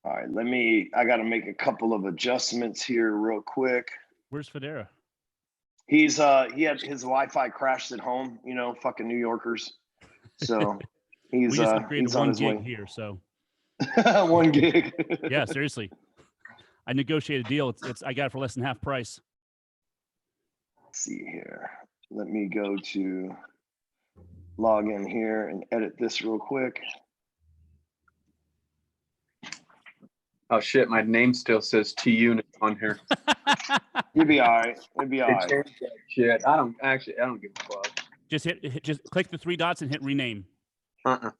All right, I got to make a couple of adjustments here real quick. Where's Federa? He had his Wi-Fi crashed at home, fucking New Yorkers. So we just upgraded he's to on 1 his gig way. here, so 1 gig. Yeah, seriously. I negotiated a deal. I got it for less than half price. Let's see here. Let me go to log in here and edit this real quick. Oh shit, my name still says T-Unit on here. You'll be all right. It'll be all right. Shit, I don't give a fuck. Just click the 3 dots and hit rename. No,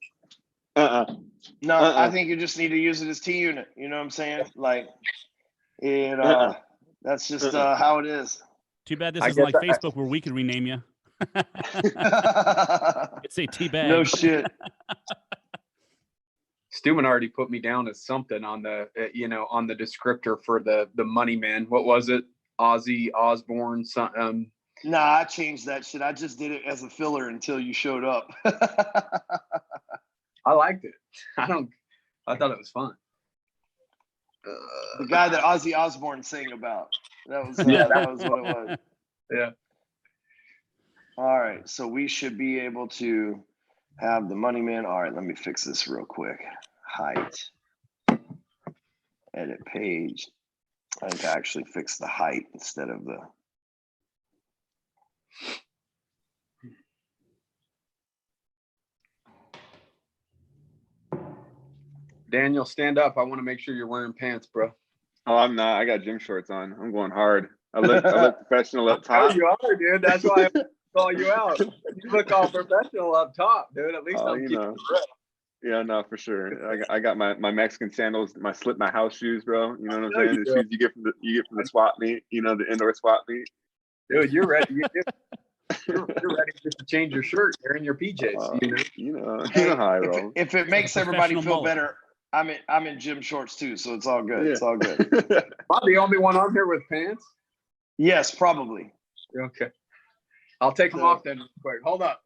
I think you just need to use it as T-Unit. You know what I'm saying? Like it. That's just how it is. Too bad this isn't like Facebook where we could rename you. It's a teabag. No shit. Stewman already put me down as something on the on the descriptor for the money man. What was it? Ozzy Osbourne. Nah, I changed that shit. I just did it as a filler until you showed up. I liked it. I thought it was fun. The guy that Ozzy Osbourne sang about. That was that was what it was. Yeah. All right, so we should be able to have the money man. All right, let me fix this real quick. Height. Edit page. I think I actually fixed the height instead of the. Daniel, stand up. I want to make sure you're wearing pants, bro. Oh, I'm not. I got gym shorts on. I'm going hard. I look professional up top. You are, dude. That's why I call you out. You look all professional up top, dude. At least I'm keeping it real. Yeah, no, for sure. I got my Mexican sandals, my house shoes, bro. You know what I'm saying? The shoes you get from the swap meet, the indoor swap meet. Dude, you're ready. You're ready just to change your shirt. You're in your PJs. You know how I roll. If it makes everybody feel better, I'm in gym shorts too, so it's all good. Yeah. It's all good. Am I the only one on here with pants? Yes, probably. Okay. I'll take them off then real quick. Hold up.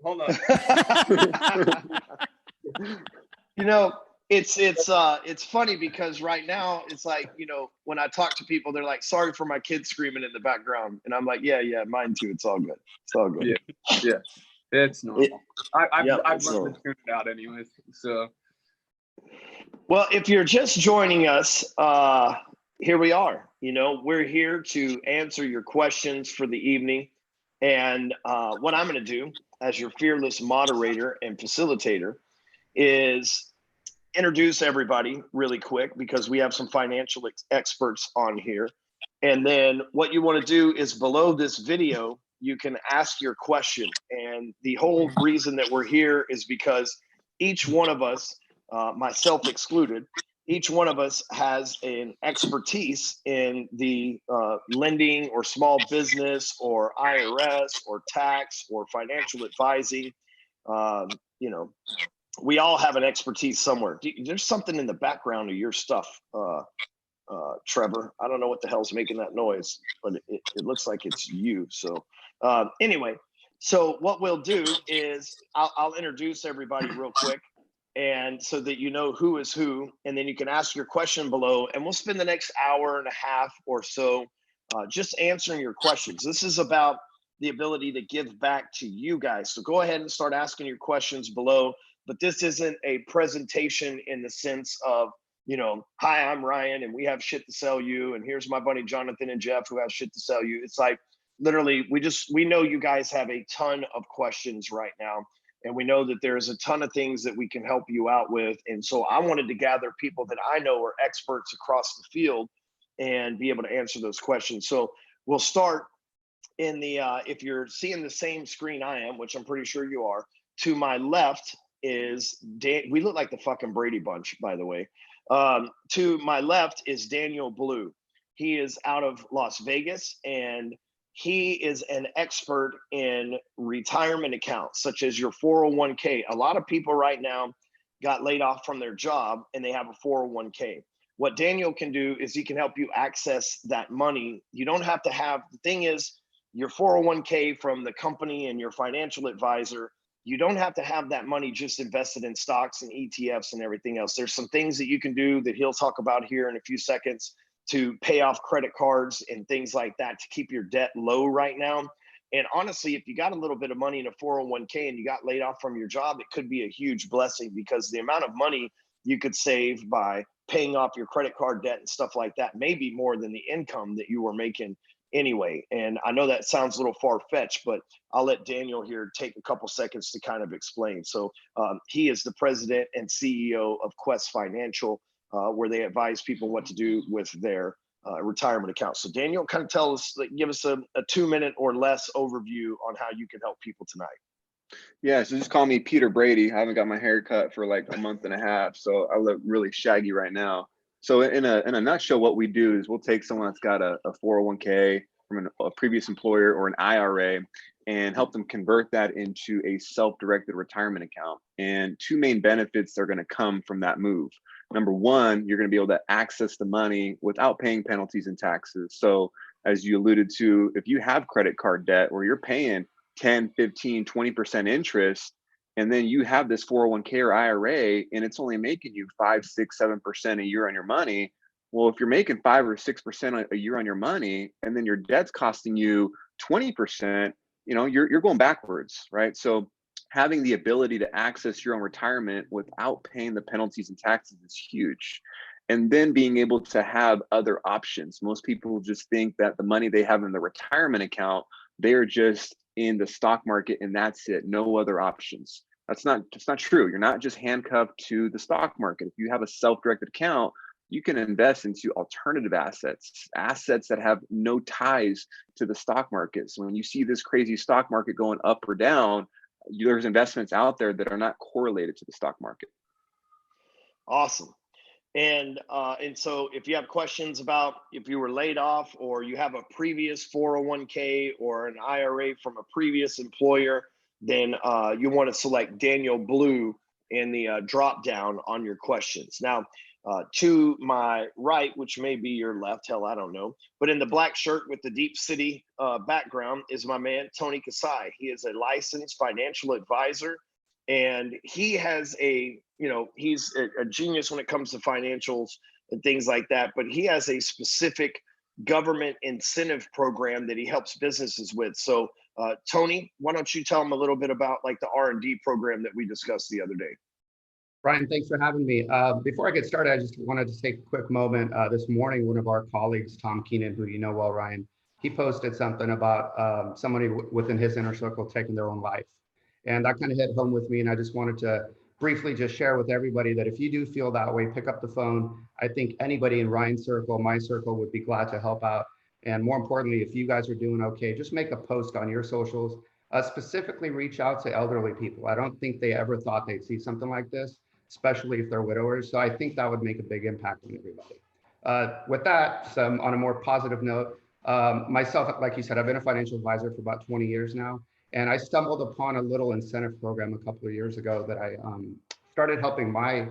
It's funny because right now it's like, when I talk to people, they're like, sorry for my kids screaming in the background. And I'm like, yeah, mine too. It's all good. It's all good. Yeah. It's normal. I've learned to tune it out anyways. So. Well, if you're just joining us, here we are. We're here to answer your questions for the evening. And what I'm going to do as your fearless moderator and facilitator is introduce everybody really quick because we have some financial experts on here. And then what you want to do is below this video, you can ask your question. And the whole reason that we're here is because each one of us, myself excluded, each one of us has an expertise in the lending or small business or IRS or tax or financial advising. We all have an expertise somewhere. There's something in the background of your stuff, Trevor. I don't know what the hell's making that noise, but it looks like it's you. So anyway, so what we'll do is I'll introduce everybody real quick. And so that you know who is who, and then you can ask your question below, and we'll spend the next hour and a half or so just answering your questions. This is about the ability to give back to you guys. So go ahead and start asking your questions below, but this isn't a presentation in the sense of, hi, I'm Ryan, and we have shit to sell you, and here's my buddy Jonathan and Jeff who have shit to sell you. It's like, literally, we know you guys have a ton of questions right now. And we know that there's a ton of things that we can help you out with. And so I wanted to gather people that I know are experts across the field and be able to answer those questions. So we'll start in the, if you're seeing the same screen I am, which I'm pretty sure you are, to my left is, we look like the fucking Brady Bunch, by the way. To my left is Daniel Blue. He is out of Las Vegas, and he is an expert in retirement accounts, such as your 401k. A lot of people right now got laid off from their job and they have a 401k. What Daniel can do is he can help you access that money. You don't have to have, the thing is, your 401k from the company and your financial advisor you don't have to have that money just invested in stocks and ETFs and everything else. There's some things that you can do that he'll talk about here in a few seconds to pay off credit cards and things like that to keep your debt low right now. And honestly, if you got a little bit of money in a 401k and you got laid off from your job, it could be a huge blessing, because the amount of money you could save by paying off your credit card debt and stuff like that may be more than the income that you were making anyway. And I know that sounds a little far-fetched, but I'll let Daniel here take a couple seconds to kind of explain. So he is the president and CEO of Quest Financial, where they advise people what to do with their retirement account. So Daniel, kind of tell us, like, give us a 2-minute or less overview on how you can help people tonight. Yeah, so just call me Peter Brady. I haven't got my hair cut for like a month and a half, so I look really shaggy right now. So in a nutshell, what we do is we'll take someone that's got a 401k from a previous employer or an IRA and help them convert that into a self-directed retirement account. And two main benefits are going to come from that move. Number one, you're going to be able to access the money without paying penalties and taxes. So as you alluded to, if you have credit card debt where you're paying 10, 15, 20% interest, and then you have this 401k or IRA and it's only making you 5, 6, 7% a year on your money. Well, if you're making 5 or 6% a year on your money, and then your debt's costing you 20%, you're going backwards, right? So having the ability to access your own retirement without paying the penalties and taxes is huge. And then being able to have other options. Most people just think that the money they have in the retirement account, they're just in the stock market and that's it, no other options. That's not true. You're not just handcuffed to the stock market. If you have a self-directed account, you can invest into alternative assets that have no ties to the stock market. So when you see this crazy stock market going up or down, there's investments out there that are not correlated to the stock market. Awesome. And so if you have questions about if you were laid off, or you have a previous 401k or an IRA from a previous employer, then you want to select Daniel Blue in the drop down on your questions. Now, to my right, which may be your left, hell, I don't know, but in the black shirt with the Deep City background is my man, Tony Kasai. He is a licensed financial advisor, and he has he's a genius when it comes to financials and things like that, but he has a specific government incentive program that he helps businesses with. So Tony, why don't you tell him a little bit about like the R&D program that we discussed the other day? Ryan, thanks for having me. Before I get started, I just wanted to take a quick moment. This morning, one of our colleagues, Tom Keenan, who you know well, Ryan, he posted something about somebody within his inner circle taking their own life. And that kind of hit home with me. And I just wanted to briefly just share with everybody that if you do feel that way, pick up the phone. I think anybody in Ryan's circle, my circle, would be glad to help out. And more importantly, if you guys are doing okay, just make a post on your socials. Specifically reach out to elderly people. I don't think they ever thought they'd see something like this, especially if they're widowers. So I think that would make a big impact on everybody. With that, on a more positive note, myself, like you said, I've been a financial advisor for about 20 years now. And I stumbled upon a little incentive program a couple of years ago that I started helping my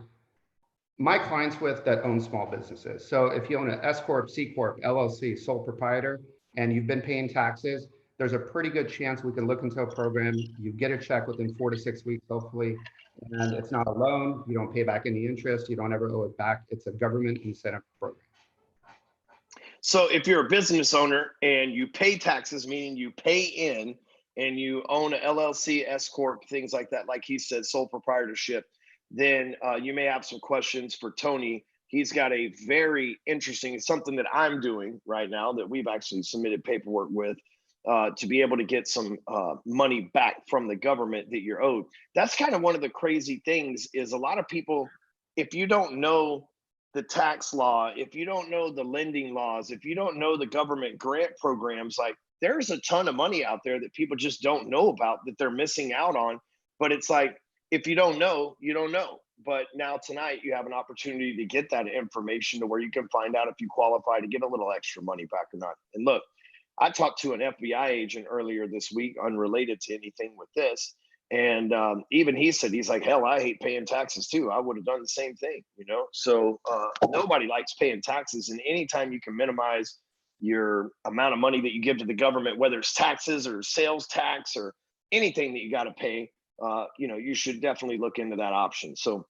clients with that own small businesses. So if you own an S Corp, C Corp, LLC, sole proprietor, and you've been paying taxes, there's a pretty good chance we can look into a program. You get a check within 4 to 6 weeks, hopefully. And it's not a loan. You don't pay back any interest. You don't ever owe it back. It's a government incentive program. So if you're a business owner and you pay taxes, meaning you pay in, and you own an LLC, S Corp, things like that, like he said, sole proprietorship, then you may have some questions for Tony. He's got a very interesting, something that I'm doing right now that we've actually submitted paperwork with, to be able to get some money back from the government that you're owed. That's kind of one of the crazy things is a lot of people, if you don't know the tax law, if you don't know the lending laws, if you don't know the government grant programs, like there's a ton of money out there that people just don't know about that they're missing out on. But it's like, if you don't know, you don't know. But now tonight you have an opportunity to get that information to where you can find out if you qualify to get a little extra money back or not. And look, I talked to an FBI agent earlier this week, unrelated to anything with this. And even he said, he's like, hell, I hate paying taxes too. I would have done the same thing, So nobody likes paying taxes. And anytime you can minimize your amount of money that you give to the government, whether it's taxes or sales tax or anything that you got to pay, you should definitely look into that option. So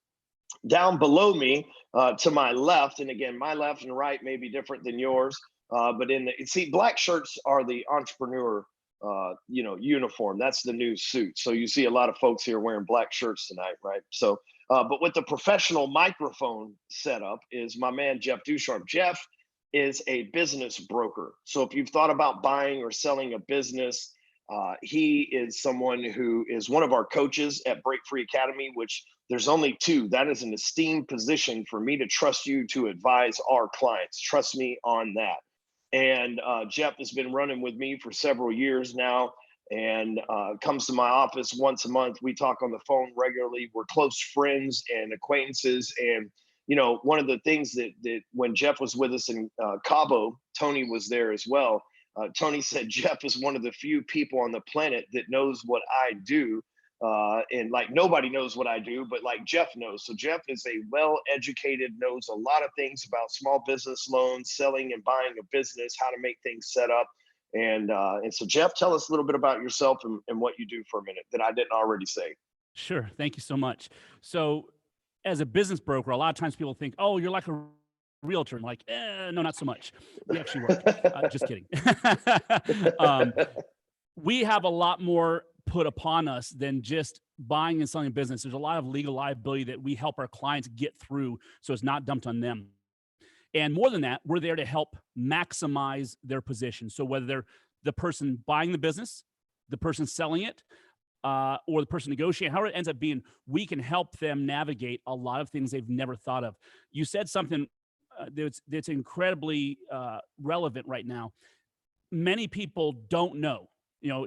down below me, to my left, and again, my left and right may be different than yours, but see, black shirts are the entrepreneur, uniform. That's the new suit. So you see a lot of folks here wearing black shirts tonight, right? So, but with the professional microphone setup is my man, Jeff Ducharme. Jeff is a business broker. So if you've thought about buying or selling a business, he is someone who is one of our coaches at Break Free Academy, which there's only two. That is an esteemed position for me to trust you to advise our clients. Trust me on that. And Jeff has been running with me for several years now, and comes to my office once a month. We talk on the phone regularly. We're close friends and acquaintances. And one of the things that when Jeff was with us in Cabo, Tony was there as well. Tony said Jeff is one of the few people on the planet that knows what I do. And like nobody knows what I do, but like Jeff knows. So Jeff is a well-educated, knows a lot of things about small business loans, selling and buying a business, how to make things set up. And so Jeff, tell us a little bit about yourself and what you do for a minute that I didn't already say. Sure. Thank you so much. So as a business broker, a lot of times people think, oh, you're like a realtor. I'm like, no, not so much. We actually work. Just kidding. We have a lot more put upon us than just buying and selling a business. There's a lot of legal liability that we help our clients get through, so it's not dumped on them. And more than that, we're there to help maximize their position. So whether they're the person buying the business, the person selling it, or the person negotiating, however it ends up being, we can help them navigate a lot of things they've never thought of. You said something that's incredibly relevant right now. Many people don't know.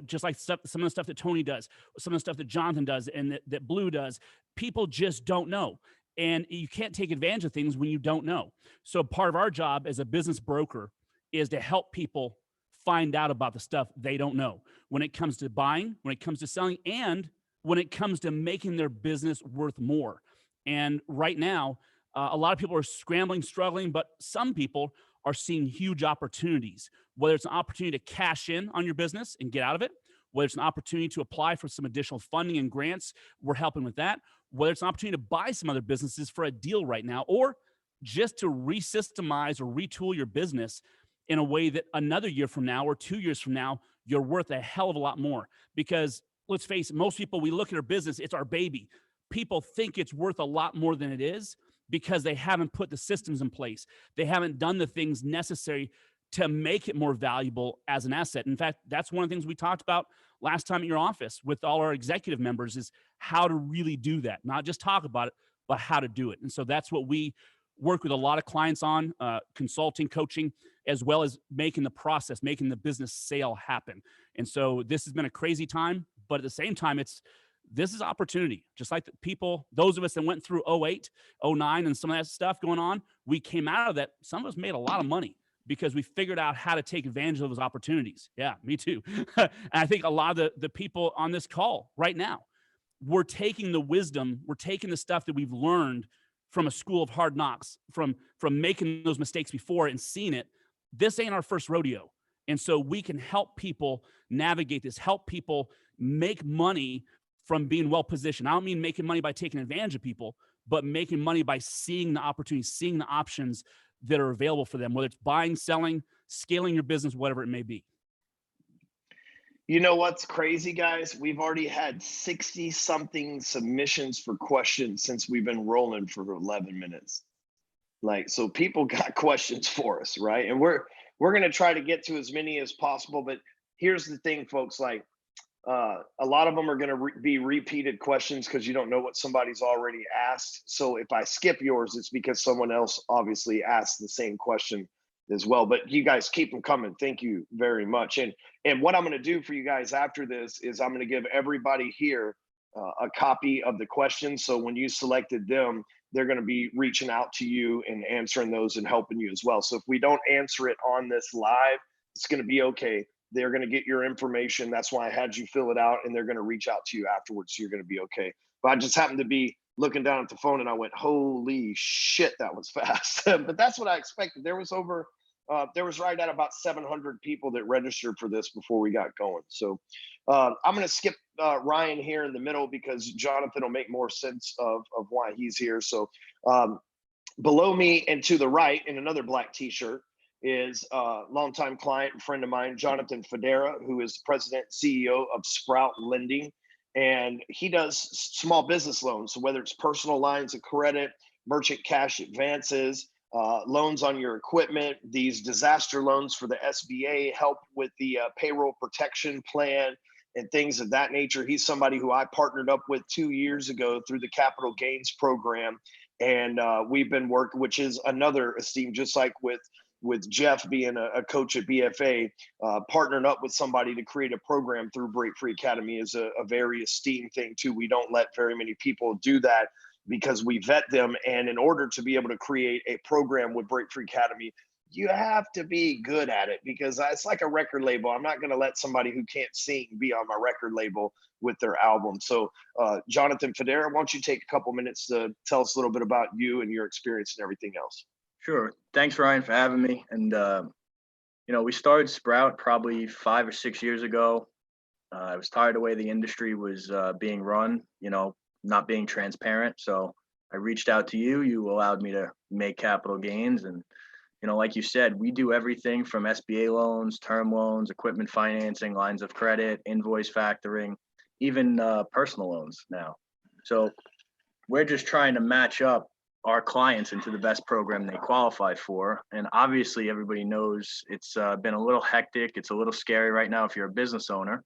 Just like some of the stuff that Tony does, some of the stuff that Jonathan does, and that Blue does, people just don't know. And you can't take advantage of things when you don't know. So part of our job as a business broker is to help people find out about the stuff they don't know when it comes to buying, when it comes to selling, and when it comes to making their business worth more. And right now, a lot of people are scrambling, struggling, but some people are seeing huge opportunities, whether it's an opportunity to cash in on your business and get out of it, whether it's an opportunity to apply for some additional funding and grants, we're helping with that, whether it's an opportunity to buy some other businesses for a deal right now, or just to resystemize or retool your business in a way that another year from now or 2 years from now, you're worth a hell of a lot more. Because let's face it, most people, we look at our business, it's our baby. People think it's worth a lot more than it is because they haven't put the systems in place. They haven't done the things necessary to make it more valuable as an asset. In fact, that's one of the things we talked about last time at your office with all our executive members is how to really do that, not just talk about it, but how to do it. And so that's what we work with a lot of clients on, consulting, coaching, as well as making the process, making the business sale happen. And so this has been a crazy time, but at the same time, this is opportunity. Just like the people, those of us that went through 08, 09, and some of that stuff going on, we came out of that. Some of us made a lot of money because we figured out how to take advantage of those opportunities. Yeah, me too. And I think a lot of the people on this call right now, we're taking the wisdom, we're taking the stuff that we've learned from a school of hard knocks, from making those mistakes before and seeing it. This ain't our first rodeo. And so we can help people navigate this, help people make money from being well-positioned. I don't mean making money by taking advantage of people, but making money by seeing the opportunities, seeing the options that are available for them, whether it's buying, selling, scaling your business, whatever it may be. You know what's crazy, guys? We've already had 60 something submissions for questions since we've been rolling for 11 minutes. So people got questions for us, right? And we're going to try to get to as many as possible. But here's the thing, folks, a lot of them are going to be repeated questions because you don't know what somebody's already asked. So if I skip yours, it's because someone else obviously asked the same question as well. But you guys keep them coming. Thank you very much. And what I'm going to do for you guys after this is I'm going to give everybody here a copy of the questions. So when you selected them, they're going to be reaching out to you and answering those and helping you as well. So if we don't answer it on this live, it's going to be okay. They're going to get your information. That's why I had you fill it out, and they're going to reach out to you afterwards. So you're going to be okay. But I just happened to be looking down at the phone and I went, holy shit, that was fast. But that's what I expected. There was over there was right at about 700 people that registered for this before we got going. So I'm going to skip Ryan here in the middle because Jonathan will make more sense of why he's here. So below me and to the right in another black t-shirt is a longtime client and friend of mine, Jonathan Federa, who is president CEO of Sprout Lending. And he does small business loans. So whether it's personal lines of credit, merchant cash advances, loans on your equipment, these disaster loans for the SBA, help with the payroll protection plan and things of that nature. He's somebody who I partnered up with 2 years ago through the capital gains program. And we've been working, which is another esteem, just like with Jeff being a coach at BFA, partnering up with somebody to create a program through Break Free Academy is a very esteemed thing too. We don't let very many people do that because we vet them. And in order to be able to create a program with Break Free Academy, you have to be good at it because it's like a record label. I'm not going to let somebody who can't sing be on my record label with their album. So Jonathan Federa, why don't you take a couple minutes to tell us a little bit about you and your experience and everything else? Sure. Thanks, Ryan, for having me. And, we started Sprout probably 5 or 6 years ago. I was tired of the way the industry was being run, not being transparent. So I reached out to you. You allowed me to make capital gains. And, like you said, we do everything from SBA loans, term loans, equipment financing, lines of credit, invoice factoring, even personal loans now. So we're just trying to match up our clients into the best program they qualify for. And obviously everybody knows it's been a little hectic. It's a little scary right now if you're a business owner.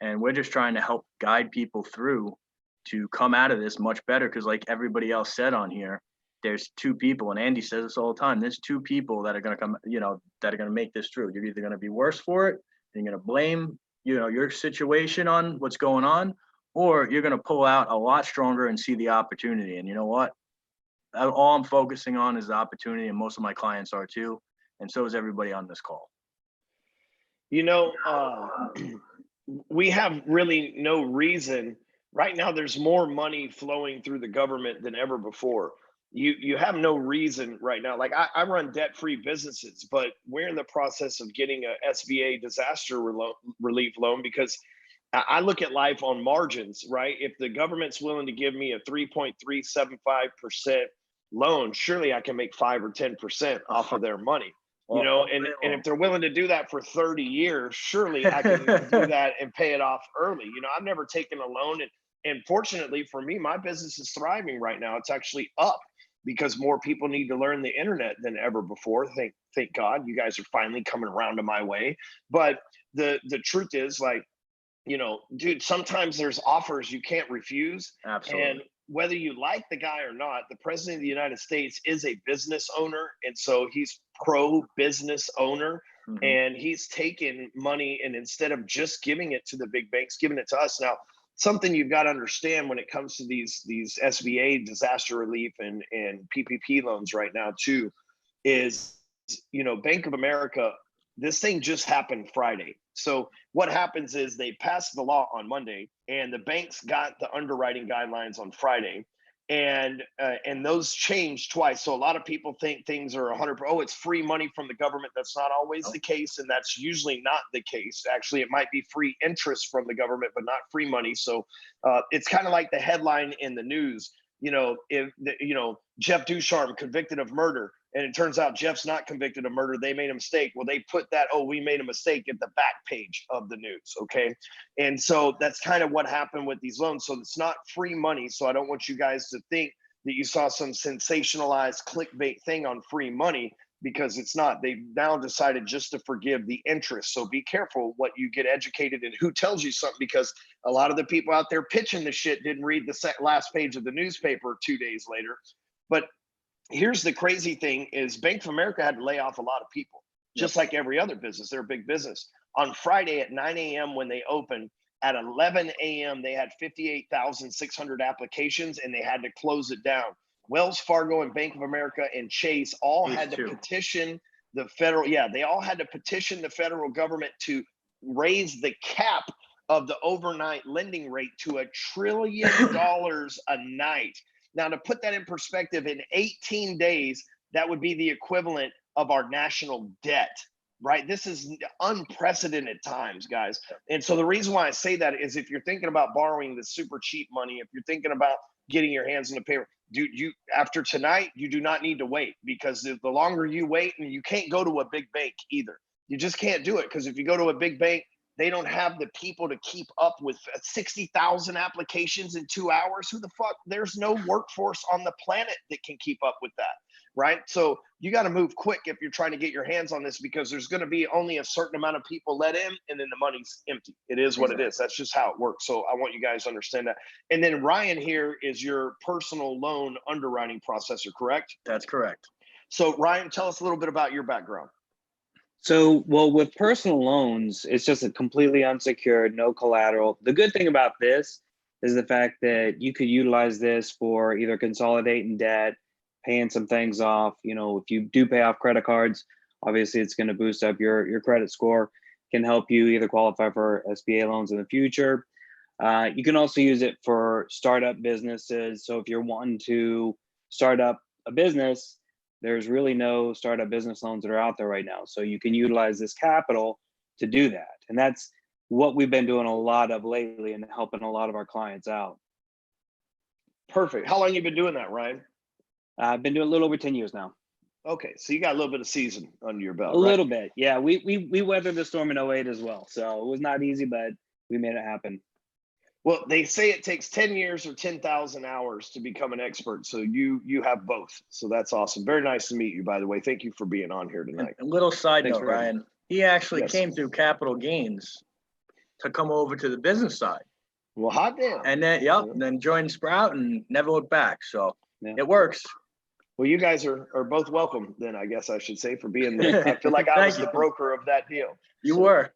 And we're just trying to help guide people through to come out of this much better. Because like everybody else said on here, there's two people, and Andy says this all the time, there's two people that are going to come, that are going to make this through. You're either going to be worse for it, and you're going to blame, your situation on what's going on, or you're going to pull out a lot stronger and see the opportunity. And you know what? All I'm focusing on is the opportunity, and most of my clients are too, and so is everybody on this call. We have really no reason. Right now, there's more money flowing through the government than ever before. You have no reason right now. Like I run debt-free businesses, but we're in the process of getting a SBA disaster relief loan because I look at life on margins, right? If the government's willing to give me a 3.375% loan, surely I can make 5 or 10% off of their money. And if they're willing to do that for 30 years, surely I can do that and pay it off early. I've never taken a loan, and fortunately for me, my business is thriving right now. It's actually up because more people need to learn the internet than ever before. Thank God you guys are finally coming around to my way. But the truth is, like, dude, sometimes there's offers you can't refuse. Absolutely. And whether you like the guy or not, the president of the United States is a business owner. And so he's pro-business owner. Mm-hmm. And he's taken money, and instead of just giving it to the big banks, giving it to us. Now, something you've got to understand when it comes to these SBA disaster relief and PPP loans right now too, is, Bank of America, this thing just happened Friday. So what happens is they passed the law on Monday, and the banks got the underwriting guidelines on Friday, and those changed twice. So a lot of people think things are 100%. Oh, it's free money from the government. That's not always the case, and that's usually not the case. Actually, it might be free interest from the government, but not free money. So it's kind of like the headline in the news. Jeff Ducharme convicted of murder, and it turns out Jeff's not convicted of murder. They made a mistake. Well, they put that, we made a mistake, at the back page of the news. Okay. And so that's kind of what happened with these loans. So it's not free money. So I don't want you guys to think that you saw some sensationalized clickbait thing on free money, because it's not. They've now decided just to forgive the interest. So be careful what you get educated in, who tells you something, because a lot of the people out there pitching the shit didn't read the last page of the newspaper 2 days later. But here's the crazy thing is Bank of America had to lay off a lot of people, just like every other business. They're a big business. On Friday at 9 a.m. when they opened, at 11 a.m. they had 58,600 applications, and they had to close it down. Wells Fargo and Bank of America and Chase all had to petition the federal. Yeah, they all had to petition the federal government to raise the cap of the overnight lending rate to $1 trillion a night. Now, to put that in perspective, in 18 days, that would be the equivalent of our national debt, right? This is unprecedented times, guys. And so the reason why I say that is if you're thinking about borrowing the super cheap money, if you're thinking about getting your hands on the paper, dude, you after tonight, you do not need to wait, because the longer you wait, and you can't go to a big bank either. You just can't do it, because if you go to a big bank, they don't have the people to keep up with 60,000 applications in 2 hours. Who the fuck? There's no workforce on the planet that can keep up with that, right? So you got to move quick if you're trying to get your hands on this, because there's going to be only a certain amount of people let in, and then the money's empty. It is what it is. That's just how it works. So I want you guys to understand that. And then Ryan here is your personal loan underwriting processor, correct? That's correct. So Ryan, tell us a little bit about your background. So, well, with personal loans, it's just a completely unsecured, no collateral. The good thing about this is the fact that you could utilize this for either consolidating debt, paying some things off. You know, if you do pay off credit cards, obviously it's going to boost up your credit score, can help you either qualify for SBA loans in the future. You can also use it for startup businesses. So if you're wanting to start up a business, there's really no startup business loans that are out there right now. So you can utilize this capital to do that. And that's what we've been doing a lot of lately and helping a lot of our clients out. Perfect. How long you been doing that, Ryan? I've been doing a little over 10 years now. Okay, so you got a little bit of season under your belt. A little bit, yeah. We weathered the storm in 08 as well. So it was not easy, but we made it happen. Well, they say it takes 10 years or 10,000 hours to become an expert. So you have both. So that's awesome. Very nice to meet you, by the way. Thank you for being on here tonight. A little side Thanks note, for having Ryan. He actually Yes. came through capital gains to come over to the business side. Well, hot damn. And then, and then joined Sprout and never looked back. So Yeah. it works. Well, you guys are both welcome then, I guess I should say, for being there. I feel like I was Thank the you. broker of that deal. You So- were.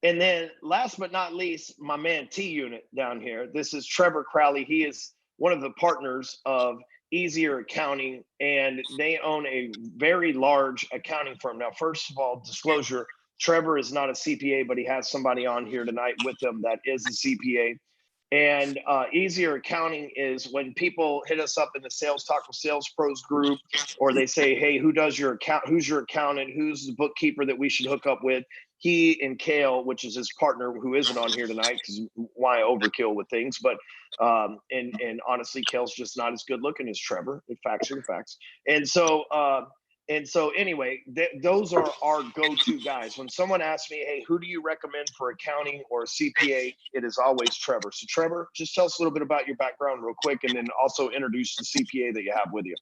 And then last but not least, my man T-Unit down here. This is Trevor Crowley. He is one of the partners of Easier Accounting, and they own a very large accounting firm. Now, first of all, disclosure, Trevor is not a CPA, but he has somebody on here tonight with him that is a CPA. And Easier Accounting is when people hit us up in the Sales Talk with Sales Pros group, or they say, hey, who does your account? Who's your accountant? Who's the bookkeeper that we should hook up with? He and Kale, which is his partner, who isn't on here tonight, because why overkill with things? But and honestly, Kale's just not as good looking as Trevor. The facts are the facts. And so anyway, those are our go-to guys. When someone asks me, hey, who do you recommend for accounting or a CPA? It is always Trevor. So Trevor, just tell us a little bit about your background real quick, and then also introduce the CPA that you have with you.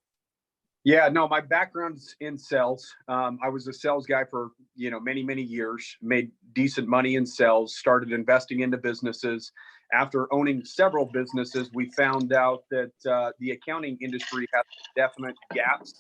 Yeah, no, my background's in sales. I was a sales guy for, many, many years, made decent money in sales, started investing into businesses. After owning several businesses, we found out that the accounting industry has definite gaps.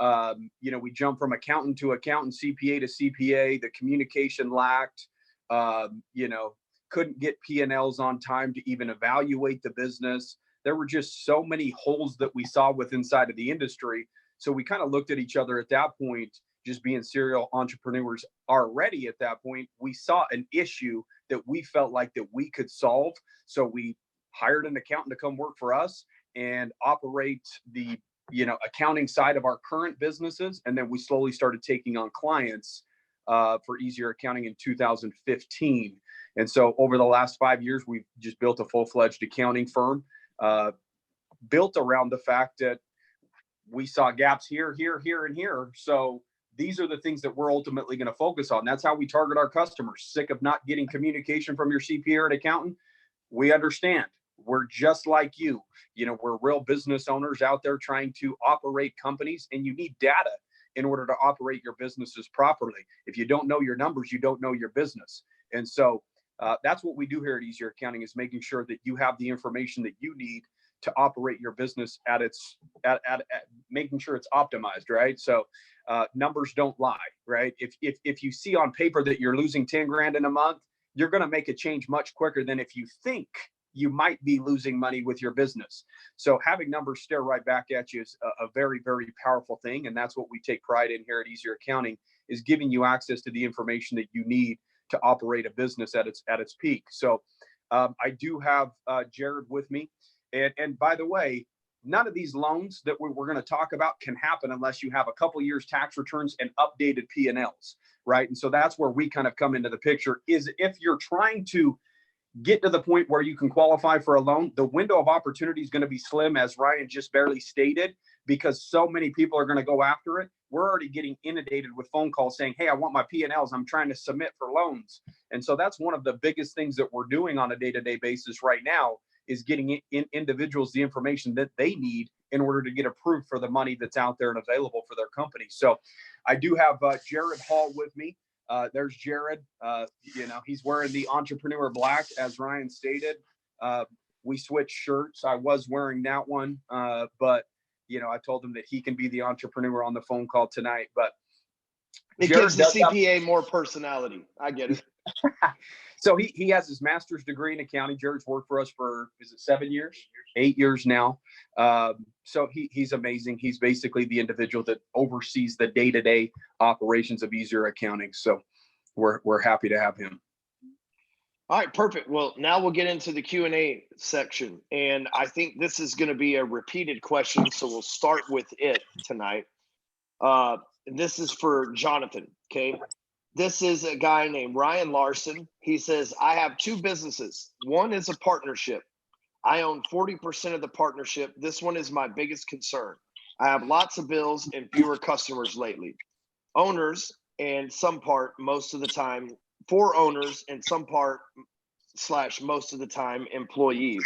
We jumped from accountant to accountant, CPA to CPA. The communication lacked, couldn't get P&Ls on time to even evaluate the business. There were just so many holes that we saw inside of the industry. So we kind of looked at each other at that point, just being serial entrepreneurs already at that point. We saw an issue that we felt like that we could solve. So we hired an accountant to come work for us and operate the accounting side of our current businesses. And then we slowly started taking on clients for Easier Accounting in 2015. And so over the last 5 years, we've just built a full-fledged accounting firm built around the fact that we saw gaps here, and here. So these are the things that we're ultimately going to focus on. That's how we target our customers. Sick of not getting communication from your CPA or an accountant? We understand. We're just like you. We're real business owners out there trying to operate companies, and you need data in order to operate your businesses properly. If you don't know your numbers, you don't know your business. And so that's what we do here at Easier Accounting, is making sure that you have the information that you need to operate your business at making sure it's optimized, right? So numbers don't lie, right? If you see on paper that you're losing 10 grand in a month, you're going to make a change much quicker than if you think you might be losing money with your business. So having numbers stare right back at you is a very, very powerful thing. And that's what we take pride in here at Easier Accounting, is giving you access to the information that you need to operate a business at its peak. So I do have Jared with me. And by the way, none of these loans that we're going to talk about can happen unless you have a couple years tax returns and updated P&Ls, right? And so that's where we kind of come into the picture, is if you're trying to get to the point where you can qualify for a loan, the window of opportunity is going to be slim, as Ryan just barely stated, because so many people are going to go after it. We're already getting inundated with phone calls saying, hey, I want my P&Ls. I'm trying to submit for loans. And so that's one of the biggest things that we're doing on a day-to-day basis right now, is getting individuals the information that they need in order to get approved for the money that's out there and available for their company. So I do have Jared Hall with me. There's Jared. He's wearing the Entrepreneur Black, as Ryan stated. We switched shirts. I was wearing that one, but I told him that he can be the entrepreneur on the phone call tonight. But it Jared gives the CPA more personality. I get it. So he has his master's degree in accounting. Jared's worked for us for, is it 7 years? 8 years now. So he's amazing. He's basically the individual that oversees the day-to-day operations of Easier Accounting. So we're happy to have him. All right, perfect. Well, now we'll get into the Q&A section. And I think this is going to be a repeated question, so we'll start with it tonight. This is for Jonathan, okay? This is a guy named Ryan Larson. He says, I have 2 businesses. One is a partnership. I own 40% of the partnership. This one is my biggest concern. I have lots of bills and fewer customers lately. Owners and some part, most of the time, 4 owners and some part / most of the time employees.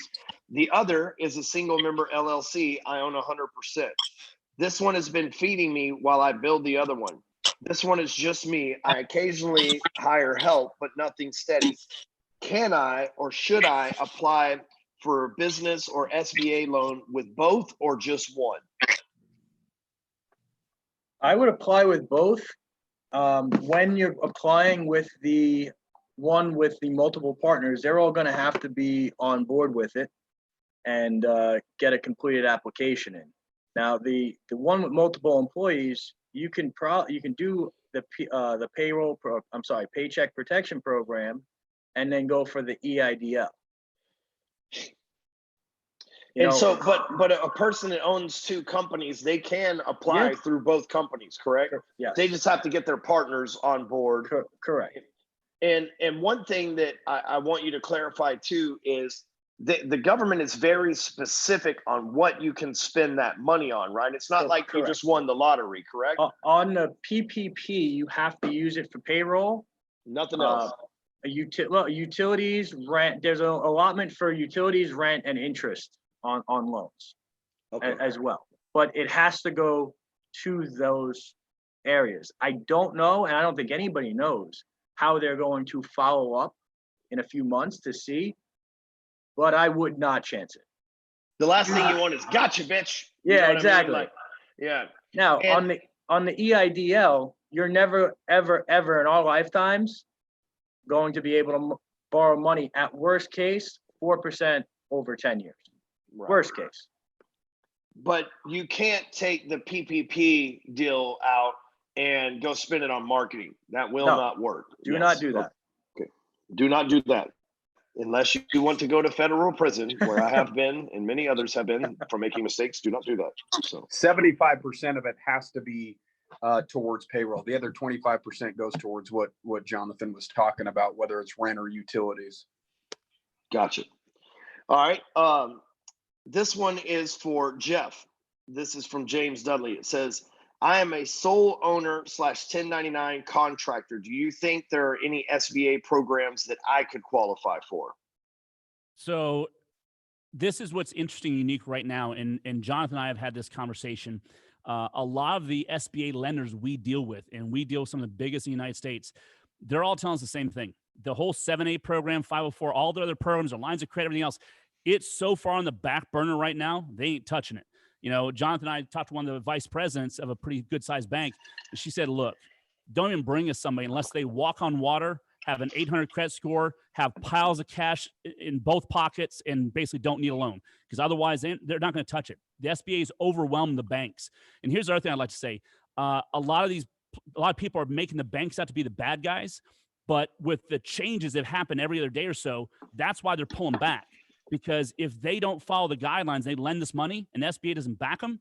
The other is a single member LLC. I own 100%. This one has been feeding me while I build the other one. This one is just me. I occasionally hire help, but nothing steady. Can I or should I apply for a business or SBA loan with both or just one? I would apply with both. When you're applying with the one with the multiple partners, they're all going to have to be on board with it and get a completed application in. Now, the one with multiple employees, you can do the Paycheck Protection Program, and then go for the EIDL. But a person that owns 2 companies, they can apply through both companies, correct? Yes. They just have to get their partners on board. Correct. And one thing that I want you to clarify too is the government is very specific on what you can spend that money on, right? It's not like you just won the lottery, correct? On the PPP, you have to use it for payroll. Nothing else. Utilities, rent. There's an allotment for utilities, rent, and interest on loans as well. But it has to go to those areas. I don't know, and I don't think anybody knows how they're going to follow up in a few months to see, but I would not chance it. The last thing you want is gotcha, bitch. You Yeah, know what exactly. I mean? Yeah. Now, on the EIDL, you're never, ever, ever in our lifetimes going to be able to borrow money at worst case, 4% over 10 years. Right. Worst case. But you can't take the PPP deal out and go spend it on marketing. That will not work. Do not do that. Okay. Do not do that. Unless you want to go to federal prison, where I have been and many others have been for making mistakes, do not do that. So 75% of it has to be towards payroll. The other 25% goes towards what Jonathan was talking about, whether it's rent or utilities. Gotcha. All right. This one is for Jeff. This is from James Dudley. It says, I am a sole owner / 1099 contractor. Do you think there are any SBA programs that I could qualify for? So this is what's interesting, unique right now. And Jonathan and I have had this conversation. A lot of the SBA lenders we deal with, and we deal with some of the biggest in the United States, they're all telling us the same thing. The whole 7(a) program, 504, all the other programs, their lines of credit, everything else, it's so far on the back burner right now, they ain't touching it. Jonathan and I talked to one of the vice presidents of a pretty good sized bank. And she said, look, don't even bring us somebody unless they walk on water, have an 800 credit score, have piles of cash in both pockets, and basically don't need a loan. Because otherwise, they're not going to touch it. The SBA has overwhelmed the banks. And here's the other thing I'd like to say. A lot of people are making the banks out to be the bad guys. But with the changes that happen every other day or so, that's why they're pulling back. because if they don't follow the guidelines, they lend this money and the SBA doesn't back them,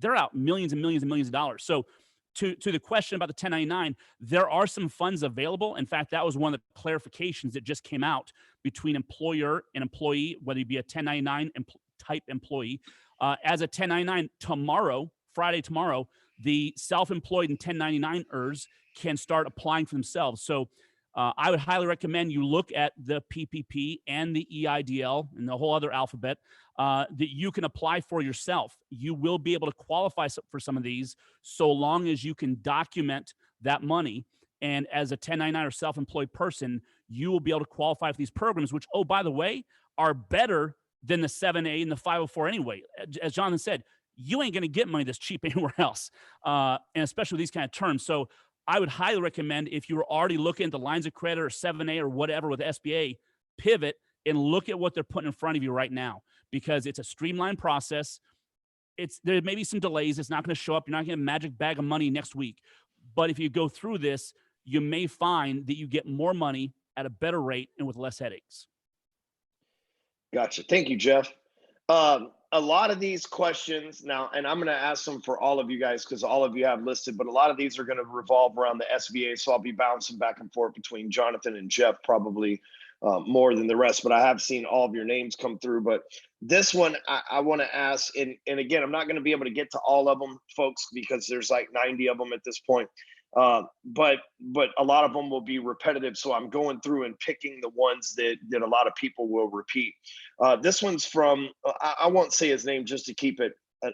they're out millions and millions and millions of dollars. So to the question about the 1099, there are some funds available. In fact, that was one of the clarifications that just came out between employer and employee, whether you be a 1099 type employee. As a 1099 tomorrow, Friday tomorrow, the self-employed and 1099ers can start applying for themselves. So I would highly recommend you look at the PPP and the EIDL and the whole other alphabet that you can apply for yourself. You will be able to qualify for some of these so long as you can document that money. And as a 1099 or self-employed person, you will be able to qualify for these programs, which, oh, by the way, are better than the 7A and the 504 anyway. As Jonathan said, you ain't going to get money that's cheap anywhere else, and especially with these kind of terms. So I would highly recommend, if you're already looking at the lines of credit or 7A or whatever with SBA, pivot and look at what they're putting in front of you right now, because it's a streamlined process. There may be some delays. It's not going to show up. You're not going to get a magic bag of money next week. But if you go through this, you may find that you get more money at a better rate and with less headaches. Gotcha. Thank you, Jeff. A lot of these questions now, and I'm going to ask them for all of you guys because all of you have listed, but a lot of these are going to revolve around the SBA. So I'll be bouncing back and forth between Jonathan and Jeff, probably more than the rest, but I have seen all of your names come through. But this one I want to ask, and again, I'm not going to be able to get to all of them, folks, because there's like 90 of them at this point. But a lot of them will be repetitive. So I'm going through and picking the ones that a lot of people will repeat. This one's from, I won't say his name just to keep it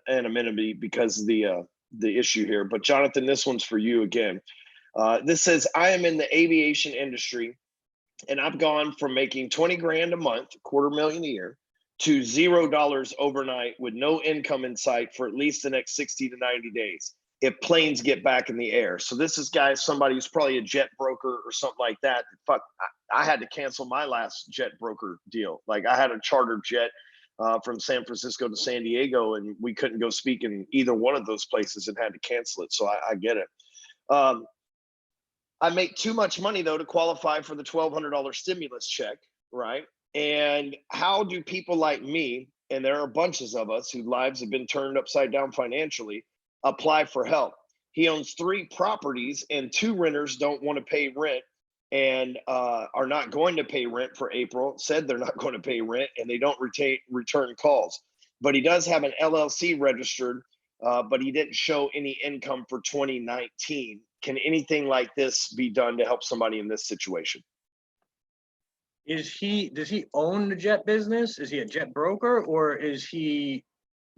anonymity because of the issue here, but Jonathan, this one's for you again. This says, I am in the aviation industry and I've gone from making 20 grand a month, $250,000 a year, to $0 overnight with no income in sight for at least the next 60 to 90 days. If planes get back in the air. So this is somebody who's probably a jet broker or something like that. Fuck, I had to cancel my last jet broker deal. Like I had a charter jet from San Francisco to San Diego and we couldn't go speak in either one of those places and had to cancel it. So I get it. I make too much money though to qualify for the $1,200 stimulus check, right? And how do people like me, and there are bunches of us whose lives have been turned upside down financially, apply for help? He owns 3 properties and 2 renters don't want to pay rent and are not going to pay rent for April, said they're not going to pay rent, and they don't return calls. But he does have an LLC registered, but he didn't show any income for 2019. Can anything like this be done to help somebody in this situation? Does he own the jet business? Is he a jet broker, or is he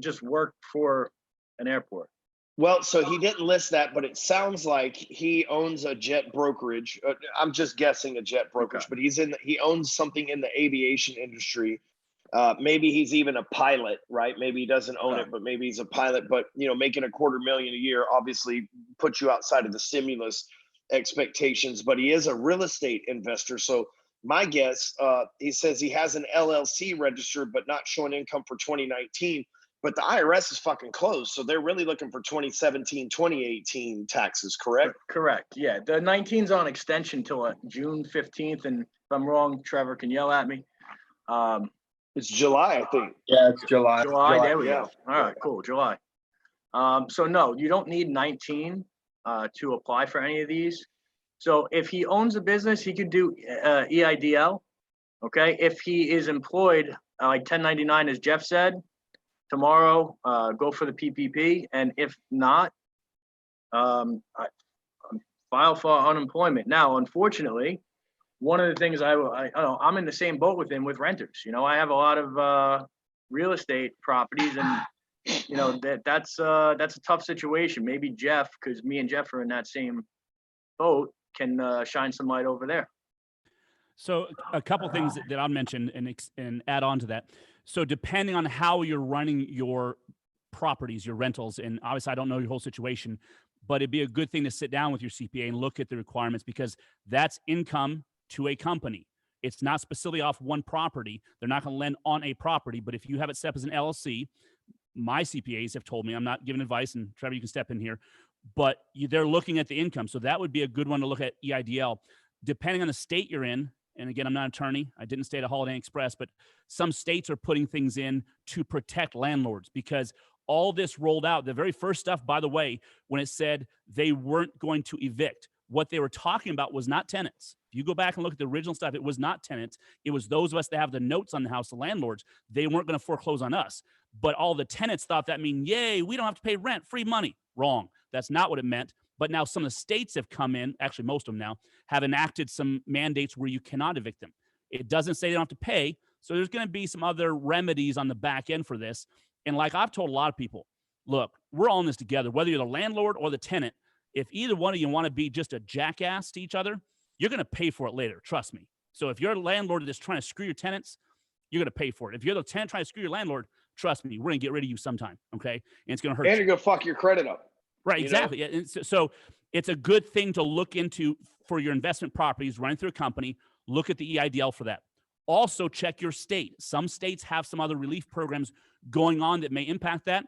just work for an airport? Well, so he didn't list that, but it sounds like he owns a jet brokerage. I'm just guessing a jet brokerage, Okay. but he owns something in the aviation industry. Maybe he's even a pilot, right? Maybe he doesn't own it, but maybe he's a pilot. But making $250,000 a year obviously puts you outside of the stimulus expectations. But he is a real estate investor, so my guess, he says he has an LLC registered, but not showing income for 2019. But the IRS is fucking closed. So they're really looking for 2017, 2018 taxes, correct? Correct. Yeah. The 19's on extension till June 15th. And if I'm wrong, Trevor can yell at me. It's July, I think. Yeah, it's July. July, there we yeah. go. All right, cool, July. So no, you don't need 19 to apply for any of these. So if he owns a business, he could do EIDL, okay? If he is employed, like 1099, as Jeff said, tomorrow, go for the PPP. And if not, file for unemployment. Now, unfortunately, one of the things I'm in the same boat with him with renters. I have a lot of real estate properties, and that's a tough situation. Maybe Jeff, because me and Jeff are in that same boat, can shine some light over there. So a couple things that I'll mention and add on to that. So depending on how you're running your properties, your rentals, and obviously I don't know your whole situation, but it'd be a good thing to sit down with your CPA and look at the requirements, because that's income to a company. It's not specifically off one property. They're not going to lend on a property, but if you have it set up as an LLC, my CPAs have told me, I'm not giving advice, and Trevor, you can step in here, but they're looking at the income. So that would be a good one to look at EIDL. Depending on the state you're in, and again, I'm not an attorney, I didn't stay at a Holiday Inn Express, but some states are putting things in to protect landlords because all this rolled out. The very first stuff, by the way, when it said they weren't going to evict, what they were talking about was not tenants. If you go back and look at the original stuff, it was not tenants. It was those of us that have the notes on the house, the landlords. They weren't going to foreclose on us. But all the tenants thought that mean, yay, we don't have to pay rent, free money. Wrong. That's not what it meant. But now some of the states have come in, actually most of them now, have enacted some mandates where you cannot evict them. It doesn't say they don't have to pay. So there's going to be some other remedies on the back end for this. And like I've told a lot of people, look, we're all in this together, whether you're the landlord or the tenant. If either one of you want to be just a jackass to each other, you're going to pay for it later. Trust me. So if you're a landlord that's trying to screw your tenants, you're going to pay for it. If you're the tenant trying to screw your landlord, trust me, we're going to get rid of you sometime. Okay. And it's going to hurt And you. you're going to fuck your credit up. Right. you know? Exactly. And so it's a good thing to look into for your investment properties running through a company. Look at the EIDL for that. Also check your state. Some states have some other relief programs going on that may impact that.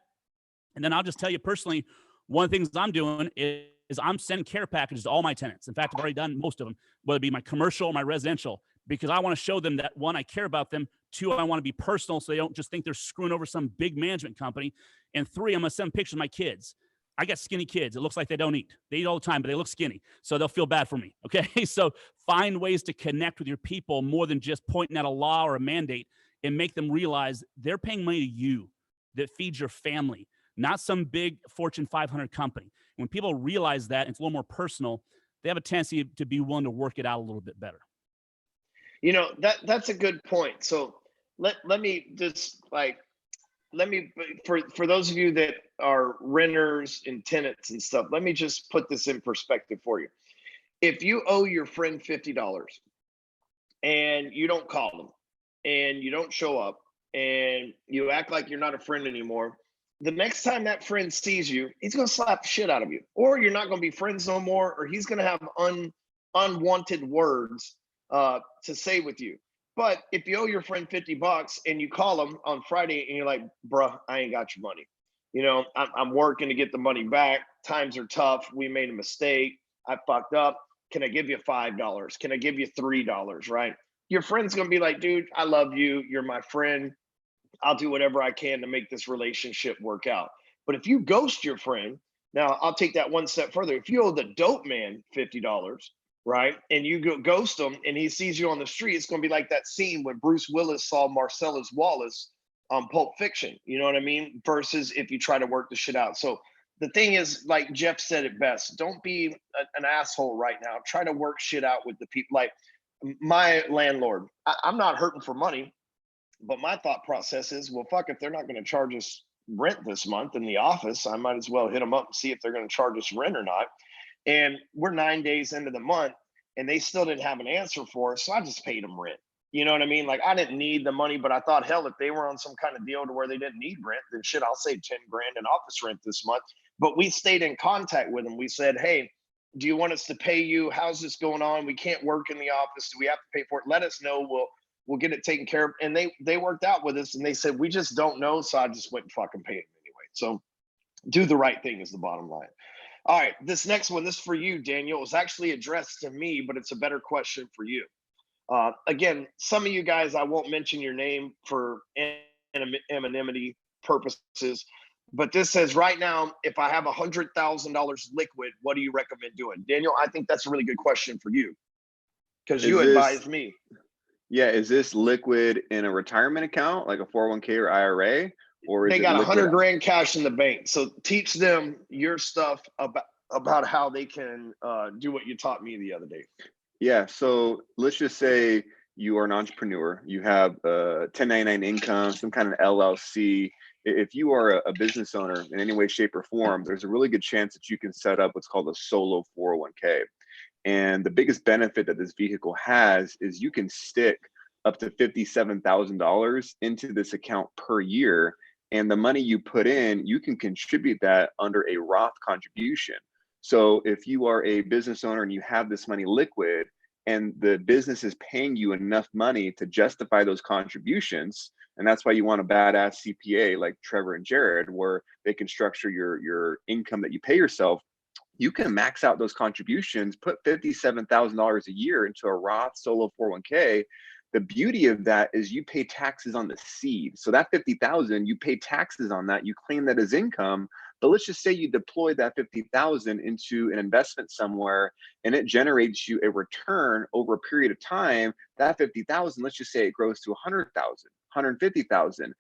And then I'll just tell you personally, one of the things I'm doing is I'm sending care packages to all my tenants. In fact, I've already done most of them, whether it be my commercial or my residential, because I want to show them that, one, I care about them. Two, I want to be personal so they don't just think they're screwing over some big management company. And three, I'm going to send pictures of my kids. I got skinny kids. It looks like they don't eat. They eat all the time, but they look skinny. So they'll feel bad for me. Okay. So find ways to connect with your people more than just pointing at a law or a mandate, and make them realize they're paying money to you that feeds your family, not some big Fortune 500 company. When people realize that, it's a little more personal, they have a tendency to be willing to work it out a little bit better. You know, that's a good point. So let me just for those of you that are renters and tenants and stuff, let me just put this in perspective for you. If you owe your friend $50 and you don't call them and you don't show up and you act like you're not a friend anymore, the next time that friend sees you, he's going to slap the shit out of you, or you're not going to be friends no more, or he's going to have unwanted words to say with you. But if you owe your friend $50 and you call him on Friday and you're like, bruh, I ain't got your money. You know, I'm working to get the money back. Times are tough. We made a mistake. I fucked up. Can I give you $5? Can I give you $3? Right? Your friend's going to be like, dude, I love you. You're my friend. I'll do whatever I can to make this relationship work out. But if you ghost your friend, now I'll take that one step further. If you owe the dope man $50, right, and you go ghost him and he sees you on the street, it's going to be like that scene when Bruce Willis saw Marcellus Wallace on Pulp Fiction. You know what I mean? Versus if you try to work the shit out. So the thing is, like Jeff said it best, don't be an asshole right now. Try to work shit out with the people. Like my landlord, I'm not hurting for money, but my thought process is, well, fuck, if they're not going to charge us rent this month in the office, I might as well hit them up and see if they're going to charge us rent or not. And we're 9 days into the month and they still didn't have an answer for us. So I just paid them rent. You know what I mean? Like, I didn't need the money, but I thought, hell, if they were on some kind of deal to where they didn't need rent, then shit, I'll save 10 grand in office rent this month. But we stayed in contact with them. We said, hey, do you want us to pay you? How's this going on? We can't work in the office. Do we have to pay for it? Let us know. We'll get it taken care of. And they worked out with us and they said, we just don't know. So I just went and fucking paid them anyway. So do the right thing is the bottom line. All right, this next one, this is for you, Daniel. It was actually addressed to me, but it's a better question for you. Again, some of you guys, I won't mention your name for anonymity purposes, but this says, right now, if I have $100,000 liquid, what do you recommend doing? Daniel, I think that's a really good question for you because you advised me. Yeah, is this liquid in a retirement account, like a 401k or IRA? Or they got 100 grand cash in the bank. So teach them your stuff about how they can do what you taught me the other day. Yeah. So let's just say you are an entrepreneur. You have 1099 income, some kind of LLC. If you are a business owner in any way, shape, or form, there's a really good chance that you can set up what's called a solo 401k. And the biggest benefit that this vehicle has is you can stick up to $57,000 into this account per year. And the money you put in, you can contribute that under a Roth contribution. So if you are a business owner and you have this money liquid and the business is paying you enough money to justify those contributions, and that's why you want a badass CPA like Trevor and Jared, where they can structure your income that you pay yourself you can max out those contributions, put $57,000 a year into a Roth solo 401k. The beauty of that is you pay taxes on the seed. So that 50,000, you pay taxes on that, you claim that as income. But let's just say you deploy that 50,000 into an investment somewhere and it generates you a return over a period of time. That 50,000, let's just say it grows to 100,000, 150,000.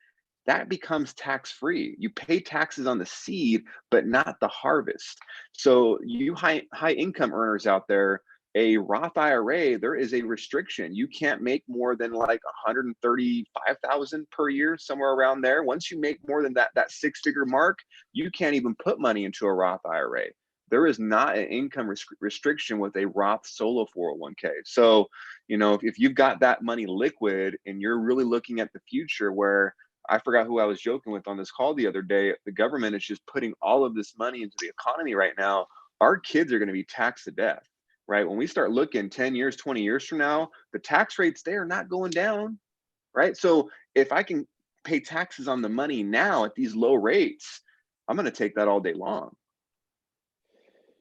That becomes tax-free. You pay taxes on the seed, but not the harvest. So you high income earners out there, a Roth IRA, there is a restriction. You can't make more than like 135,000 per year, somewhere around there. Once you make more than that six-figure mark, you can't even put money into a Roth IRA. There is not an income restriction with a Roth solo 401k. So, you know, if you've got that money liquid and you're really looking at the future, where I forgot who I was joking with on this call the other day, the government is just putting all of this money into the economy right now. Our kids are going to be taxed to death, right? When we start looking 10 years, 20 years from now, the tax rates, they are not going down, right? So if I can pay taxes on the money now at these low rates, I'm going to take that all day long.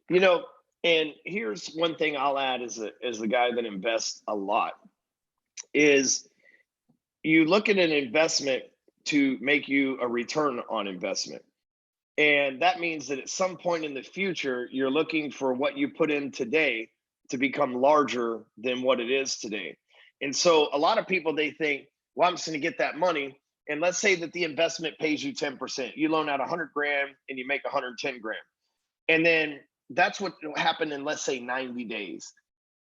You know, and here's one thing I'll add as the guy that invests a lot is you look at an investment to make you a return on investment. And that means that at some point in the future, you're looking for what you put in today to become larger than what it is today. And so a lot of people, they think, well, I'm just going to get that money. And let's say that the investment pays you 10%. You loan out 100 grand and you make 110 grand. And then that's what happened in, let's say, 90 days.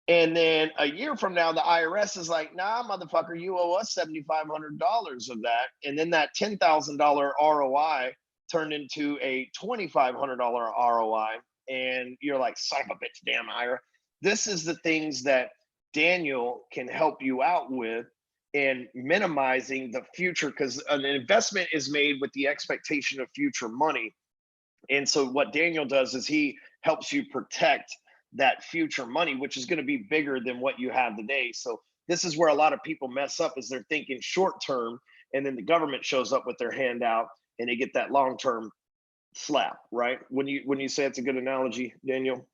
And then a year from now, the IRS is like, nah, motherfucker, you owe us $7,500 of that. And then that $10,000 ROI turned into a $2,500 ROI. And you're like, son of a bitch, damn IRA. This is the things that Daniel can help you out with in minimizing the future, because an investment is made with the expectation of future money. And so what Daniel does is he helps you protect that future money, which is going to be bigger than what you have today. So this is where a lot of people mess up, is they're thinking short term, and then the government shows up with their hand out and they get that long term slap, right? When you say it's a good analogy, Daniel.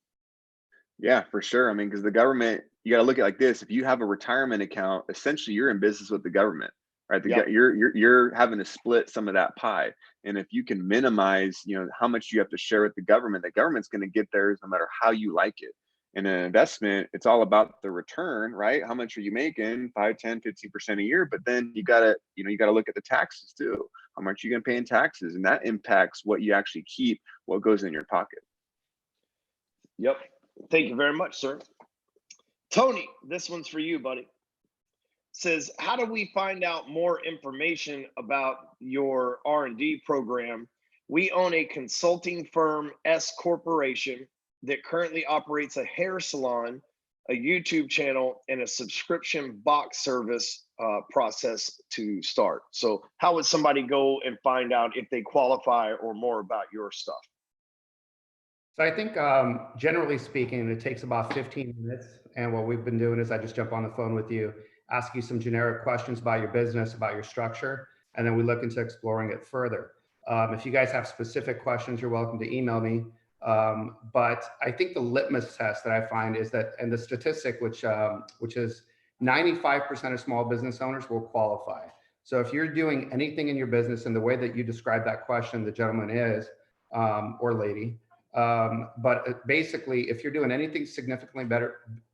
Yeah, for sure. I mean, because the government, you got to look at it like this. If you have a retirement account, essentially you're in business with the government, right? Yep. You're having to split some of that pie. And if you can minimize, you know, how much you have to share with the government's going to get theirs no matter how you like it. In an investment, it's all about the return, right? How much are you making? 5, 10, 15% a year. But then you got to look at the taxes too. How much you going to pay in taxes? And that impacts what you actually keep, what goes in your pocket. Yep. Thank you very much, sir. Tony, this one's for you, buddy. Says, how do we find out more information about your R&D program? We own a consulting firm, S Corporation, that currently operates a hair salon, a YouTube channel, and a subscription box service process to start. So how would somebody go and find out if they qualify or more about your stuff? So I think generally speaking, it takes about 15 minutes. And what we've been doing is I just jump on the phone with you, ask you some generic questions about your business, about your structure, and then we look into exploring it further. If you guys have specific questions, you're welcome to email me. But I think the litmus test that I find is that, and the statistic, which is 95% of small business owners will qualify. So if you're doing anything in your business in the way that you described that question, the gentleman is, or lady, but basically, if you're doing anything significantly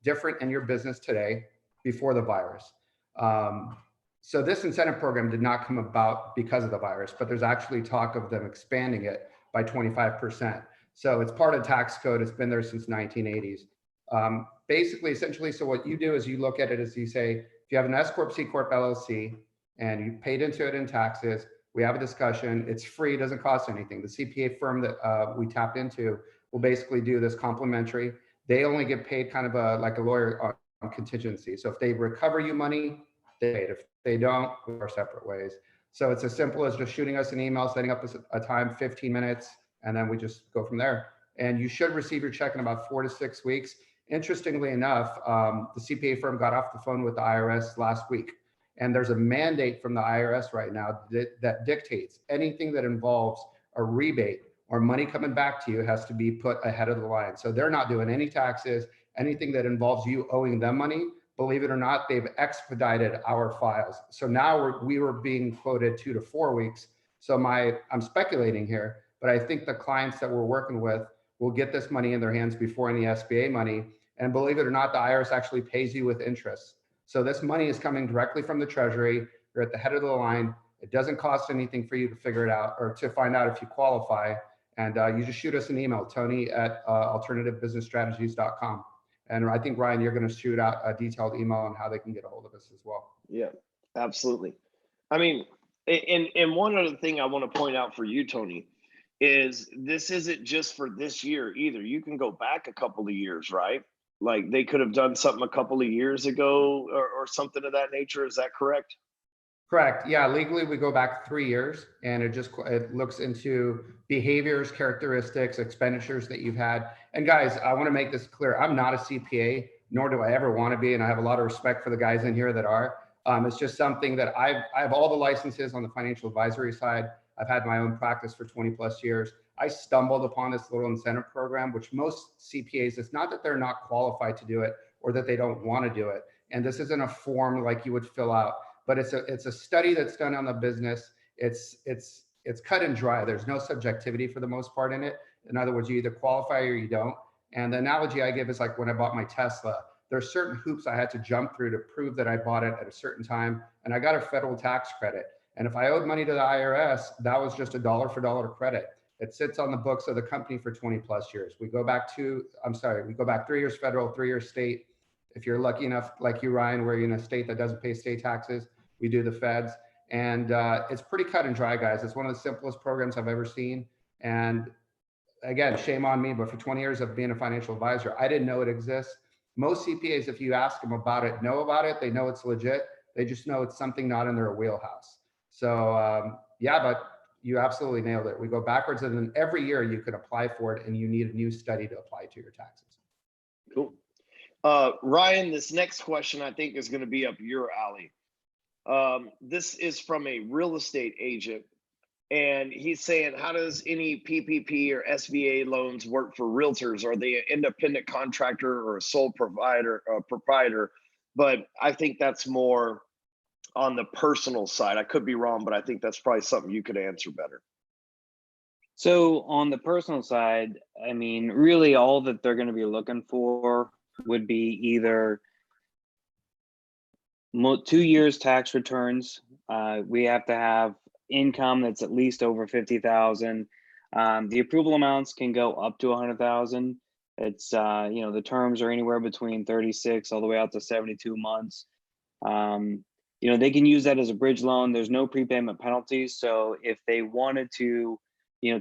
different in your business today before the virus. So this incentive program did not come about because of the virus, but there's actually talk of them expanding it by 25%. So it's part of tax code. It's been there since 1980s. Basically, essentially, so what you do is you look at it as you say, if you have an S Corp, C Corp, LLC, and you paid into it in taxes, we have a discussion. It's free, doesn't cost anything. The CPA firm that we tapped into will basically do this complimentary. They only get paid kind of like a lawyer on contingency. So if they recover you money, they paid. If they don't, we are separate ways. So it's as simple as just shooting us an email, setting up a time, 15 minutes, and then we just go from there. And you should receive your check in about 4 to 6 weeks. Interestingly enough, the CPA firm got off the phone with the IRS last week. And there's a mandate from the IRS right now that dictates anything that involves a rebate or money coming back to you has to be put ahead of the line. So they're not doing any taxes, anything that involves you owing them money. Believe it or not, they've expedited our files. So now we were being quoted 2 to 4 weeks. So I'm speculating here, but I think the clients that we're working with will get this money in their hands before any SBA money. And believe it or not, the IRS actually pays you with interest. So this money is coming directly from the Treasury. You're at the head of the line. It doesn't cost anything for you to figure it out or to find out if you qualify. And you just shoot us an email, Tony@alternativebusinessstrategies.com. And I think, Ryan, you're going to shoot out a detailed email on how they can get a hold of us as well. Yeah, absolutely. I mean, and one other thing I want to point out for you, Tony, is this isn't just for this year either. You can go back a couple of years, right? Like they could have done something a couple of years ago or something of that nature. Is that correct? Correct. Yeah, legally we go back 3 years, and it looks into behaviors, characteristics, expenditures that you've had. And guys, I want to make this clear. I'm not a CPA, nor do I ever want to be, and I have a lot of respect for the guys in here that are. It's just something that I have all the licenses on the financial advisory side. I've had my own practice for 20 plus years. I stumbled upon this little incentive program, which most CPAs, it's not that they're not qualified to do it or that they don't want to do it. And this isn't a form like you would fill out, but it's a study that's done on the business. It's cut and dry. There's no subjectivity for the most part in it. In other words, you either qualify or you don't. And the analogy I give is like when I bought my Tesla, there's certain hoops I had to jump through to prove that I bought it at a certain time, and I got a federal tax credit. And if I owed money to the IRS, that was just a dollar for dollar credit. It sits on the books of the company for 20 plus years. We go back 3 years federal, 3 years state. If you're lucky enough, like you, Ryan, where you're in a state that doesn't pay state taxes, we do the feds. And it's pretty cut and dry, guys. It's one of the simplest programs I've ever seen. And again, shame on me, but for 20 years of being a financial advisor, I didn't know it exists. Most CPAs, if you ask them about it, know about it. They know it's legit. They just know it's something not in their wheelhouse. So yeah, but you absolutely nailed it. We go backwards, and then every year you can apply for it, and you need a new study to apply to your taxes. Cool. Ryan, this next question I think is going to be up your alley. This is from a real estate agent, and he's saying, how does any PPP or SBA loans work for realtors? Are they an independent contractor or a sole proprietor? But I think that's more on the personal side. I could be wrong, but I think that's probably something you could answer better. So on the personal side, I mean, really all that they're going to be looking for would be either 2 years tax returns. We have to have income that's at least over 50,000. The approval amounts can go up to 100,000. It's the terms are anywhere between 36 all the way out to 72 months. They can use that as a bridge loan. There's no prepayment penalties. So if they wanted to,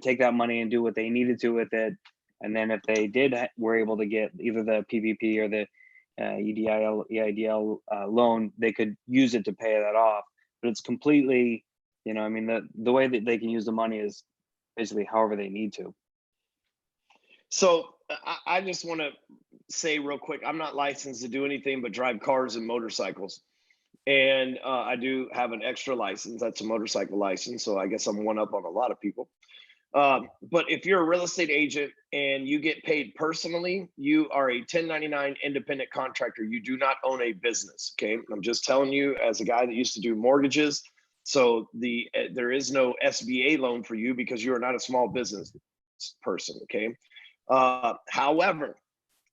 take that money and do what they needed to with it, and then if they were able to get either the PPP or the EIDL loan, they could use it to pay that off. But it's completely, the way that they can use the money is basically however they need to. So I just want to say real quick, I'm not licensed to do anything but drive cars and motorcycles. And I do have an extra license. That's a motorcycle license. So I guess I'm one up on a lot of people. But if you're a real estate agent and you get paid personally, you are a 1099 independent contractor. You do not own a business. Okay. I'm just telling you as a guy that used to do mortgages. So there is no SBA loan for you because you are not a small business person. Okay. However,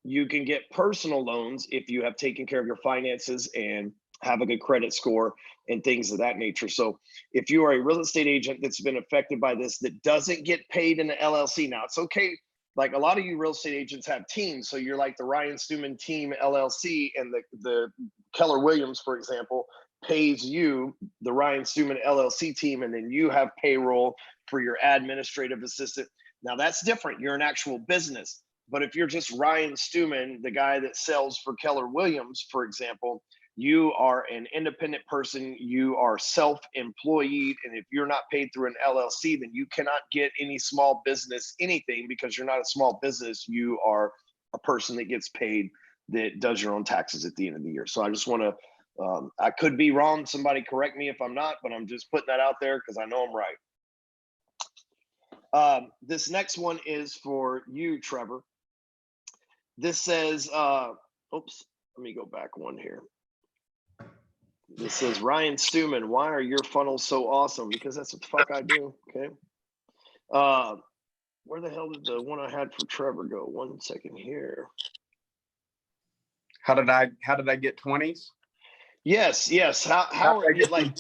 you can get personal loans if you have taken care of your finances and have a good credit score and things of that nature. So if you are a real estate agent that's been affected by this, that doesn't get paid in an LLC, now it's okay. Like a lot of you real estate agents have teams. So you're like the Ryan Stewman team LLC, and the Keller Williams, for example, pays you, the Ryan Stewman LLC team, and then you have payroll for your administrative assistant. Now that's different. You're an actual business. But if you're just Ryan Stewman, the guy that sells for Keller Williams, for example, you are an independent person, you are self-employed, and if you're not paid through an LLC, then you cannot get any small business anything because you're not a small business. You are a person that gets paid, that does your own taxes at the end of the year. So I just want to, I could be wrong. Somebody correct me if I'm not, but I'm just putting that out there because I know I'm right. This next one is for you, Trevor. This says, oops, let me go back one here. This says, Ryan Stewman, why are your funnels so awesome? Because that's what the fuck I do. Okay. Where the hell did the one I had for Trevor go? 1 second here. How did I get 20s? Yes. How are you like?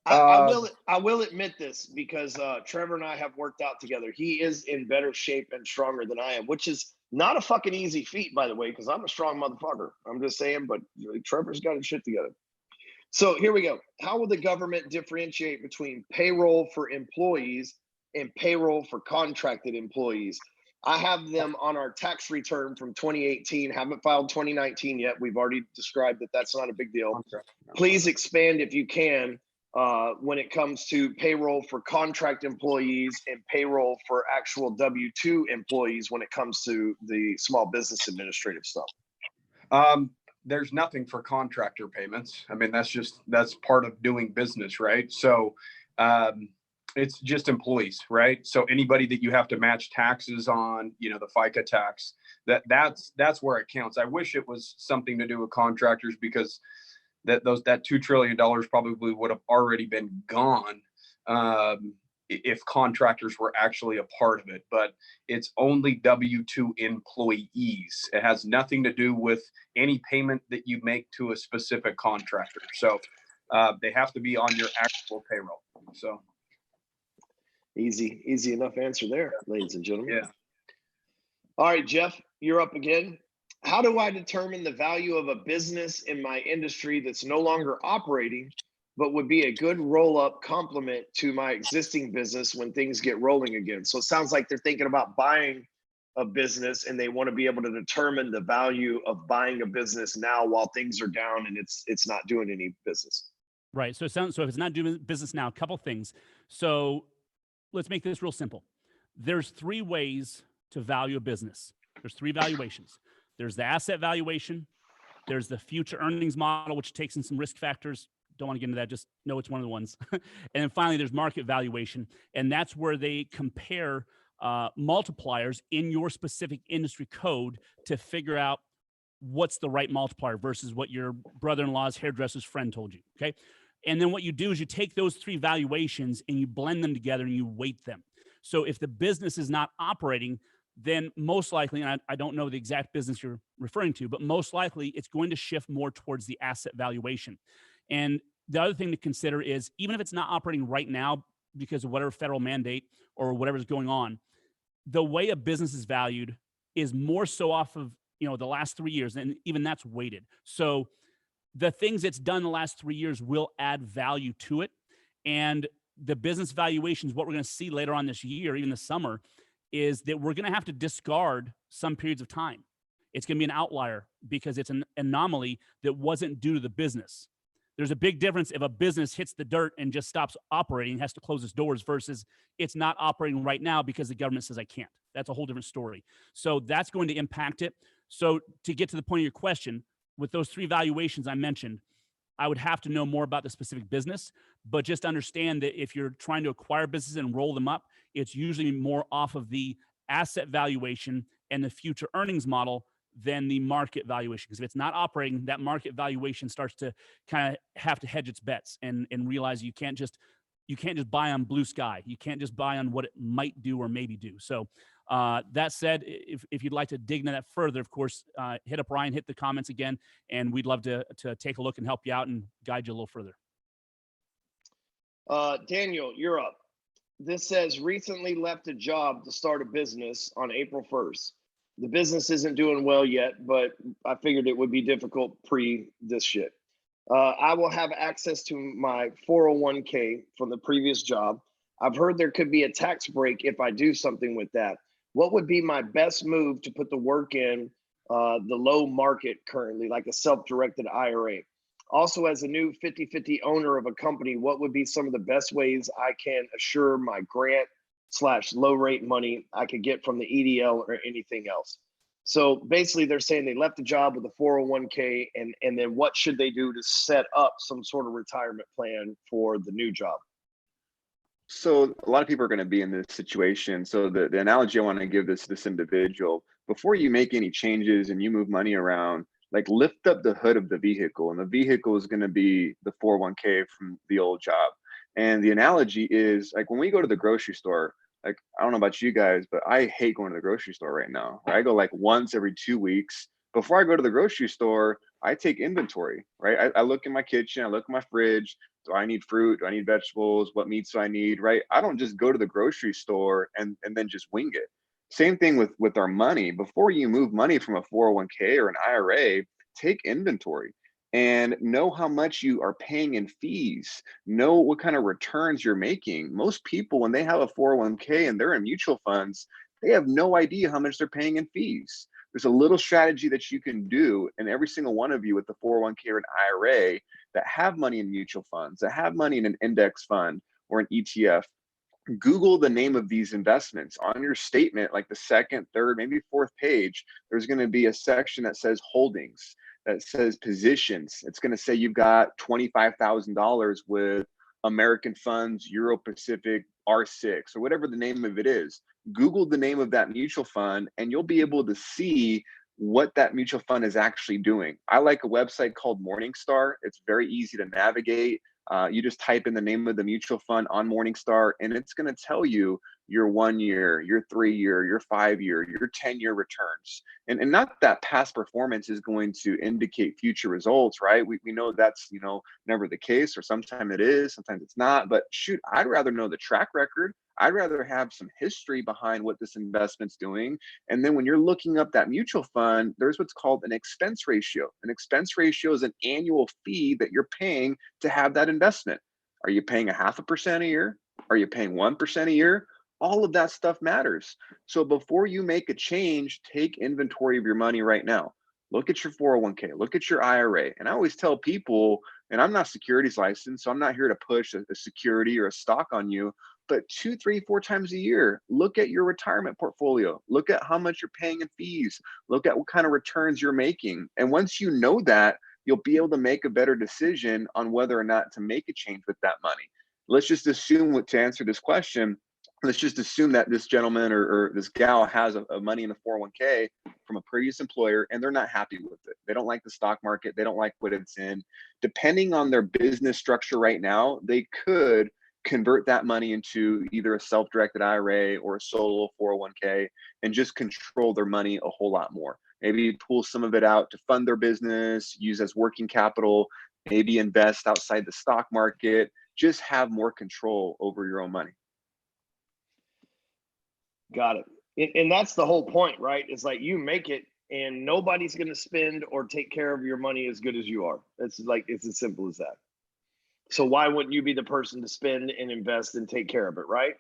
I will admit this because Trevor and I have worked out together. He is in better shape and stronger than I am, which is not a fucking easy feat, by the way, because I'm a strong motherfucker. I'm just saying, but Trevor's got his shit together. So here we go. How will the government differentiate between payroll for employees and payroll for contracted employees? I have them on our tax return from 2018, haven't filed 2019 yet. We've already described that that's not a big deal. Please expand if you can when it comes to payroll for contract employees and payroll for actual W-2 employees when it comes to the small business administrative stuff. There's nothing for contractor payments. I mean, that's part of doing business, right? So it's just employees, right? So anybody that you have to match taxes on, the FICA tax, that's where it counts. I wish it was something to do with contractors because that $2 trillion probably would have already been gone if contractors were actually a part of it, but it's only W-2 employees. It has nothing to do with any payment that you make to a specific contractor. So they have to be on your actual payroll. So easy enough answer there, ladies and gentlemen. Yeah. All right, Jeff, you're up again. How do I determine the value of a business in my industry that's no longer operating, but would be a good roll-up complement to my existing business when things get rolling again? So it sounds like they're thinking about buying a business and they want to be able to determine the value of buying a business now while things are down and it's not doing any business. Right. So if it's not doing business now, a couple things. So let's make this real simple. There's 3 ways to value a business. There's 3 valuations. There's the asset valuation. There's the future earnings model, which takes in some risk factors. Don't want to get into that. Just know it's one of the ones. And then finally, there's market valuation. And that's where they compare multipliers in your specific industry code to figure out what's the right multiplier versus what your brother-in-law's hairdresser's friend told you. Okay. And then what you do is you take those 3 valuations and you blend them together and you weight them. So if the business is not operating, then most likely, and I don't know the exact business you're referring to, but most likely it's going to shift more towards the asset valuation. And the other thing to consider is even if it's not operating right now because of whatever federal mandate or whatever's going on, the way a business is valued is more so off of, the last 3 years, and even that's weighted. So the things it's done the last 3 years will add value to it. And the business valuations, what we're going to see later on this year, even this summer, is that we're going to have to discard some periods of time. It's going to be an outlier because it's an anomaly that wasn't due to the business. There's a big difference if a business hits the dirt and just stops operating, has to close its doors, versus it's not operating right now because the government says I can't. That's a whole different story. So that's going to impact it. So to get to the point of your question, with those 3 valuations I mentioned, I would have to know more about the specific business, but just understand that if you're trying to acquire businesses and roll them up, it's usually more off of the asset valuation and the future earnings model than the market valuation. Because if it's not operating, that market valuation starts to kind of have to hedge its bets and realize you can't just buy on blue sky. You can't just buy on what it might do or maybe do. So that said, if you'd like to dig into that further, of course, hit up Ryan, hit the comments again, and we'd love to take a look and help you out and guide you a little further. Daniel, you're up. This says recently left a job to start a business on April 1st. The business isn't doing well yet, but I figured it would be difficult pre this shit. I will have access to my 401k from the previous job. I've heard there could be a tax break if I do something with that. What would be my best move to put the work in the low market currently, like a self-directed IRA? Also, as a new 50-50 owner of a company, what would be some of the best ways I can assure my grant/low rate money I could get from the EDL or anything else? So basically they're saying they left a job with a 401k and then what should they do to set up some sort of retirement plan for the new job? So a lot of people are going to be in this situation. So the analogy I want to give this individual, before you make any changes and you move money around, like lift up the hood of the vehicle, and the vehicle is going to be the 401k from the old job. And the analogy is like when we go to the grocery store, like I don't know about you guys, but I hate going to the grocery store right now. Right? I go like once every 2 weeks. Before I go to the grocery store, I take inventory, right? I look in my kitchen, I look in my fridge. Do I need fruit? Do I need vegetables? What meats do I need? Right? I don't just go to the grocery store and then just wing it. Same thing with our money. Before you move money from a 401k or an IRA, take inventory and know how much you are paying in fees. Know what kind of returns you're making. Most people, when they have a 401k and they're in mutual funds, they have no idea how much they're paying in fees. There's a little strategy that you can do, and every single one of you with the 401k or an IRA that have money in mutual funds, that have money in an index fund or an ETF, Google the name of these investments. On your statement, like the second, third, maybe fourth page, there's going to be a section that says holdings, that says positions. It's going to say you've got $25,000 with American Funds, Euro Pacific, R6, or whatever the name of it is. Google the name of that mutual fund, and you'll be able to see what that mutual fund is actually doing. I like a website called Morningstar. It's very easy to navigate. You just type in the name of the mutual fund on Morningstar, and it's going to tell you your 1 year, your 3 year, your 5 year, your 10-year returns. And not that past performance is going to indicate future results, right? We know that's, never the case, or sometimes it is, sometimes it's not. But shoot, I'd rather know the track record. I'd rather have some history behind what this investment's doing. And then when you're looking up that mutual fund, there's what's called an expense ratio. An expense ratio is an annual fee that you're paying to have that investment. Are you paying 0.5% a year? Are you paying 1% a year? All of that stuff matters. So before you make a change, take inventory of your money right now. Look at your 401k, look at your IRA. And I always tell people, and I'm not securities licensed, so I'm not here to push a security or a stock on you, but 2, 3, 4 times a year, look at your retirement portfolio. Look at how much you're paying in fees. Look at what kind of returns you're making. And once you know that, you'll be able to make a better decision on whether or not to make a change with that money. Let's just assume, to answer this question, let's just assume that this gentleman or this gal has a money in the 401k from a previous employer, and they're not happy with it. They don't like the stock market. They don't like what it's in. Depending on their business structure right now, they could convert that money into either a self-directed IRA or a solo 401k and just control their money a whole lot more. Maybe pull some of it out to fund their business, use as working capital, maybe invest outside the stock market, just have more control over your own money. Got it. And that's the whole point, right? It's like you make it and nobody's going to spend or take care of your money as good as you are. It's as simple as that. So why wouldn't you be the person to spend and invest and take care of it, right?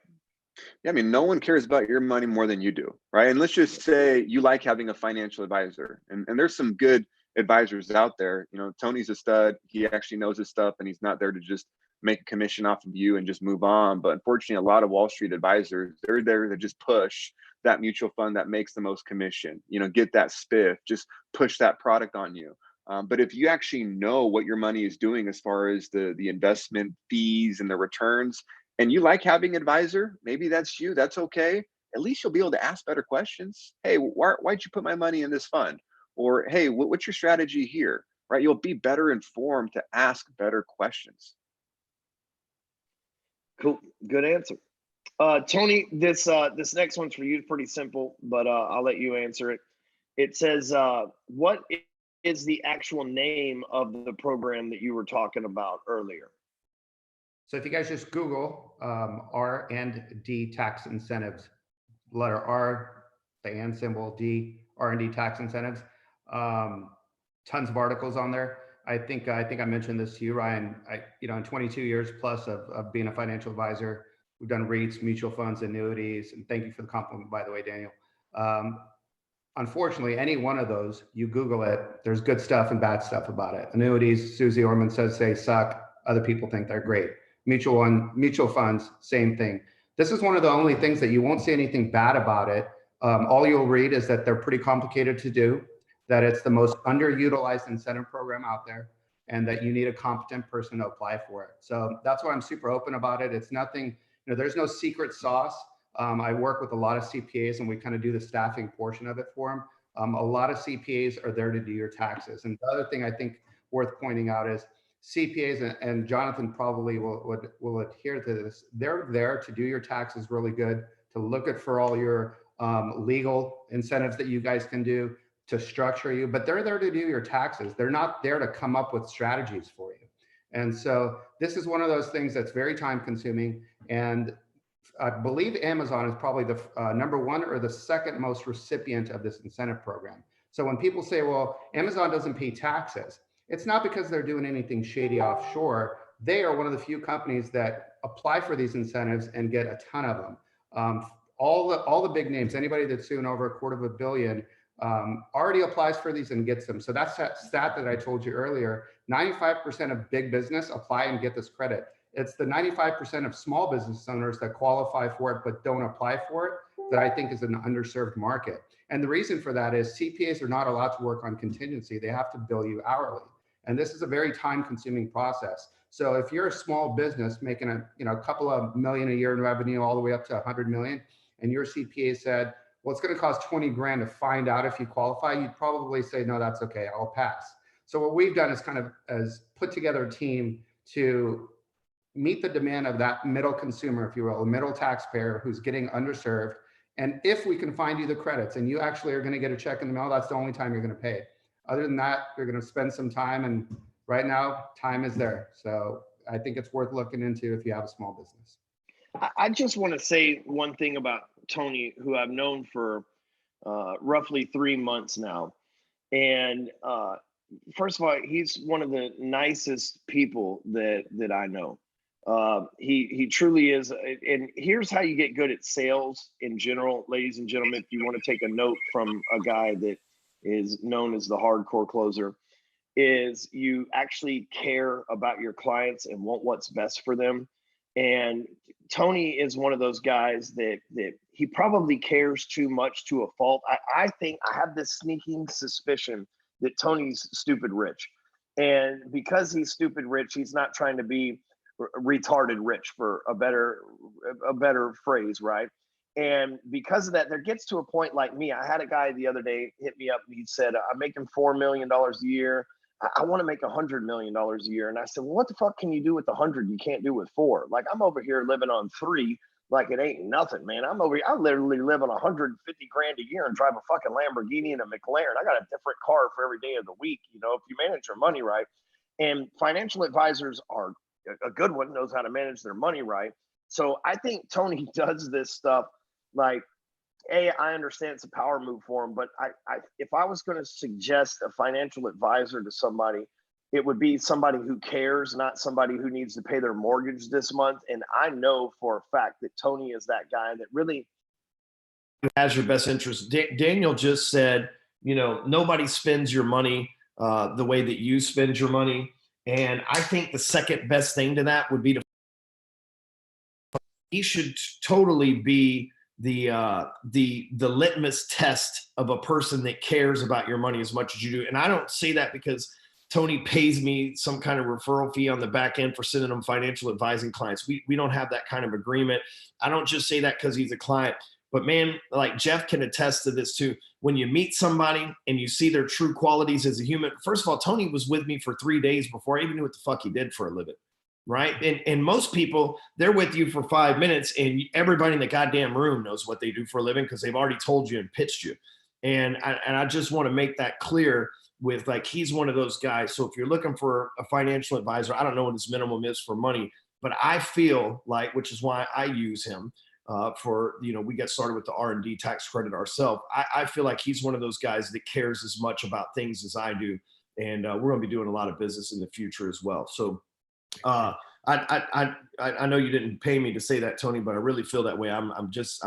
Yeah, I mean, no one cares about your money more than you do, right? And let's just say you like having a financial advisor, and there's some good advisors out there. Tony's a stud. He actually knows his stuff, and he's not there to just make a commission off of you and just move on. But unfortunately, a lot of Wall Street advisors, they're there to just push that mutual fund that makes the most commission, get that spiff, just push that product on you. But if you actually know what your money is doing as far as the investment fees and the returns, and you like having an advisor, maybe that's you, that's okay. At least you'll be able to ask better questions. Hey, why'd you put my money in this fund? Or, hey, what's your strategy here? Right? You'll be better informed to ask better questions. Cool. Good answer. Tony, this next one's for you. Pretty simple, but I'll let you answer it. It says, what is the actual name of the program that you were talking about earlier? So if you guys just Google R&D tax incentives, letter R, the and symbol, D, R&D tax incentives, tons of articles on there. I think I mentioned this to you, Ryan. In 22 years plus of being a financial advisor, we've done REITs, mutual funds, annuities, and thank you for the compliment, by the way, Daniel. Unfortunately, any one of those, you Google it, there's good stuff and bad stuff about it. Annuities, Susie Orman says they suck. Other people think they're great. Mutual funds, same thing. This is one of the only things that you won't see anything bad about it. All you'll read is that they're pretty complicated to do, that it's the most underutilized incentive program out there, and that you need a competent person to apply for it. So that's why I'm super open about it. It's nothing there's no secret sauce. I work with a lot of CPAs and we kind of do the staffing portion of it for them. A lot of CPAs are there to do your taxes. And the other thing I think worth pointing out is CPAs, and Jonathan probably will adhere to this, they're there to do your taxes really good, to look at for all your legal incentives that you guys can do, to structure you, but they're there to do your taxes. They're not there to come up with strategies for you. And so this is one of those things that's very time consuming. And I believe Amazon is probably the number one or the second most recipient of this incentive program. So when people say, well, Amazon doesn't pay taxes, it's not because they're doing anything shady offshore. They are one of the few companies that apply for these incentives and get a ton of them. All the big names, anybody that's doing over $250 million already applies for these and gets them. So that's that stat that I told you earlier. 95% of big business apply and get this credit. It's the 95% of small business owners that qualify for it but don't apply for it that I think is an underserved market. And the reason for that is CPAs are not allowed to work on contingency. They have to bill you hourly. And this is a very time-consuming process. So if you're a small business making a couple of million a year in revenue all the way up to 100 million, and your CPA said, well, it's going to cost 20 grand to find out if you qualify, you'd probably say, no, that's okay, I'll pass. So what we've done is kind of as put together a team to meet the demand of that middle consumer, if you will, a middle taxpayer who's getting underserved. And if we can find you the credits and you actually are going to get a check in the mail, that's the only time you're going to pay. Other than that, you're going to spend some time. And right now, time is there. So I think it's worth looking into if you have a small business. I just want to say one thing about Tony, who I've known for roughly 3 months now. And first of all, he's one of the nicest people that I know. He truly is. And here's how you get good at sales in general, ladies and gentlemen. If you want to take a note from a guy that is known as the hardcore closer, is you actually care about your clients and want what's best for them. And Tony is one of those guys that he probably cares too much to a fault. I think I have this sneaking suspicion that Tony's stupid rich. And because he's stupid rich, he's not trying to be retarded rich, for a better phrase, right? And because of that, there gets to a point like me. I had a guy the other day hit me up and he said, I'm making $4 million a year. I want to make $100 million a year. And I said, well, what the fuck can you do with 100 you can't do with 4? Like, I'm over here living on 3 like it ain't nothing, man. I literally live on 150 grand a year and drive a fucking Lamborghini and a McLaren. I got a different car for every day of the week, if you manage your money right. And financial advisors are a good one, knows how to manage their money right. So I think Tony does this stuff like, I understand it's a power move for him, but if I was going to suggest a financial advisor to somebody, it would be somebody who cares, not somebody who needs to pay their mortgage this month. And I know for a fact that Tony is that guy that really has your best interest. Daniel just said, nobody spends your money the way that you spend your money. And I think the second best thing to that would be he should totally be the litmus test of a person that cares about your money as much as you do. And I don't say that because Tony pays me some kind of referral fee on the back end for sending them financial advising clients. We don't have that kind of agreement. I don't just say that because he's a client, but man, like Jeff can attest to this too. When you meet somebody and you see their true qualities as a human, first of all, Tony was with me for 3 days before I even knew what the fuck he did for a living. Right. And most people, they're with you for 5 minutes and everybody in the goddamn room knows what they do for a living because they've already told you and pitched you. And I just want to make that clear with, like, he's one of those guys. So if you're looking for a financial advisor, I don't know what his minimum is for money, but I feel like, which is why I use him for, we got started with the R&D tax credit ourselves. I feel like he's one of those guys that cares as much about things as I do. And we're going to be doing a lot of business in the future as well. So I know you didn't pay me to say that, Tony, but I really feel that way. I'm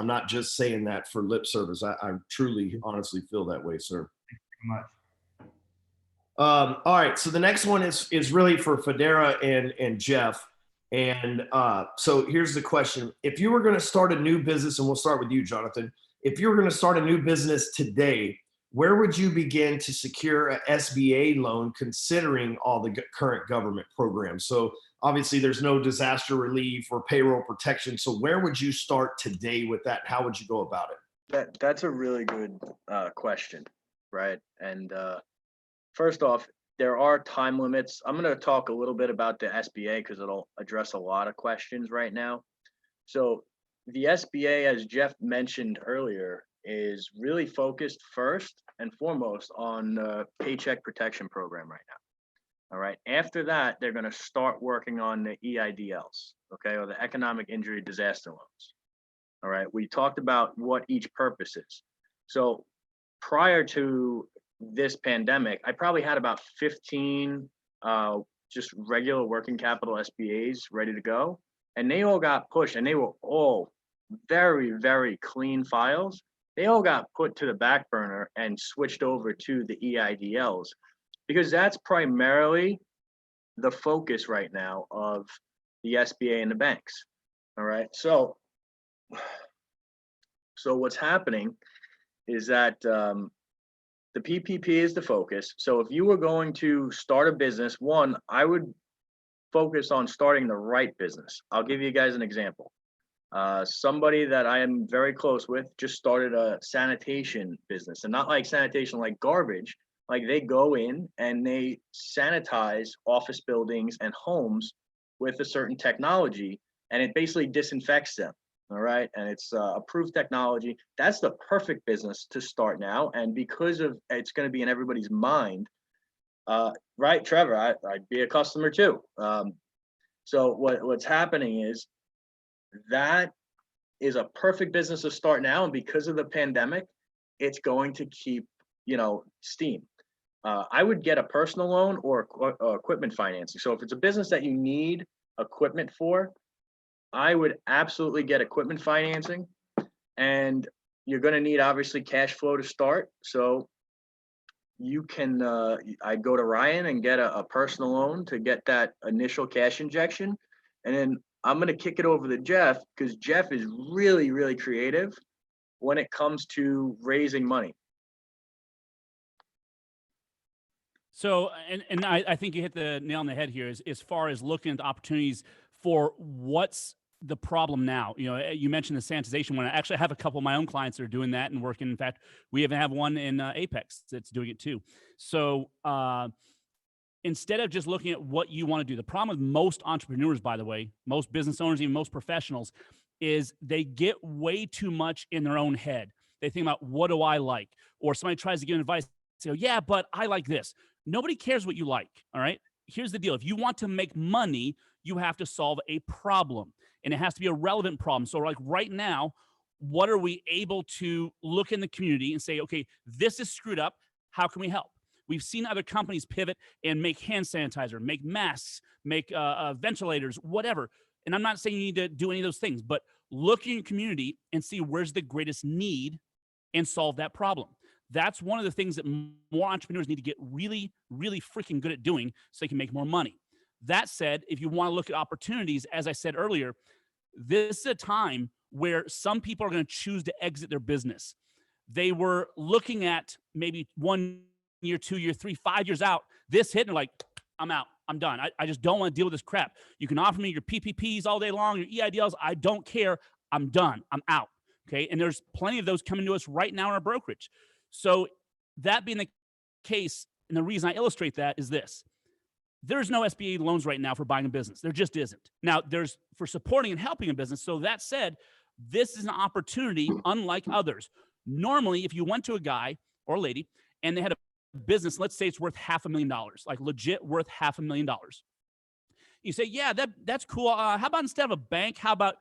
not just saying that for lip service. I truly, honestly feel that way, sir. Thank you very much. All right. So the next one is really for Federa and Jeff. And so here's the question. If you were going to start a new business, and we'll start with you, Jonathan, if you were going to start a new business today, where would you begin to secure an SBA loan considering all the current government programs? So obviously there's no disaster relief or payroll protection. So where would you start today with that? How would you go about it? That's a really good question, right? And first off, there are time limits. I'm going to talk a little bit about the SBA because it'll address a lot of questions right now. So the SBA, as Jeff mentioned earlier, is really focused first and foremost on the Paycheck Protection Program right now. All right. After that, they're going to start working on the EIDLs, okay, or the Economic Injury Disaster Loans. All right. We talked about what each purpose is. So prior to this pandemic, I probably had about 15 just regular working capital SBAs ready to go. And they all got pushed, and they were all very, very clean files. They all got put to the back burner and switched over to the EIDLs because that's primarily the focus right now of the SBA and the banks. All right. So what's happening is that the PPP is the focus. So if you were going to start a business, one, I would focus on starting the right business. I'll give you guys an example. Somebody that I am very close with just started a sanitation business, and not like sanitation like garbage. Like they go in and they sanitize office buildings and homes with a certain technology, and it basically disinfects them. All right. And it's approved technology. That's the perfect business to start now. And because of it's going to be in everybody's mind, right, Trevor, I'd be a customer too. So what's happening is that is a perfect business to start now. And because of the pandemic, it's going to keep, steam. I would get a personal loan or equipment financing. So if it's a business that you need equipment for, I would absolutely get equipment financing, and you're going to need obviously cash flow to start. So you can, I'd go to Ryan and get a personal loan to get that initial cash injection. And then I'm going to kick it over to Jeff because Jeff is really, really creative when it comes to raising money. So, and I think you hit the nail on the head here as far as looking at the opportunities for what's the problem now. You mentioned the sanitization one. I actually have a couple of my own clients that are doing that and working. In fact, we even have one in Apex that's doing it too. So instead of just looking at what you want to do, the problem with most entrepreneurs, by the way, most business owners, even most professionals, is they get way too much in their own head. They think about, what do I like? Or somebody tries to give advice, say, yeah, but I like this. Nobody cares what you like. All right. Here's the deal. If you want to make money, you have to solve a problem, and it has to be a relevant problem. So like right now, what are we able to look in the community and say, okay, this is screwed up. How can we help? We've seen other companies pivot and make hand sanitizer, make masks, make ventilators, whatever. And I'm not saying you need to do any of those things, but look in your community and see where's the greatest need and solve that problem. That's one of the things that more entrepreneurs need to get really, really freaking good at doing so they can make more money. That said, if you want to look at opportunities, as I said earlier, this is a time where some people are going to choose to exit their business. They were looking at maybe 1 year, 2 year, 3, 5 years out, this hit, and they're like, I'm out. I'm done. I just don't want to deal with this crap. You can offer me your PPPs all day long, your EIDLs. I don't care. I'm done. I'm out. Okay. And there's plenty of those coming to us right now in our brokerage. So that being the case, and the reason I illustrate that is this. There's no SBA loans right now for buying a business. There just isn't. Now, there's for supporting and helping a business. So that said, this is an opportunity unlike others. Normally, if you went to a guy or a lady and they had a business, let's say it's worth $500,000, like legit worth $500,000. You say, yeah, that's cool. How about instead of a bank, how about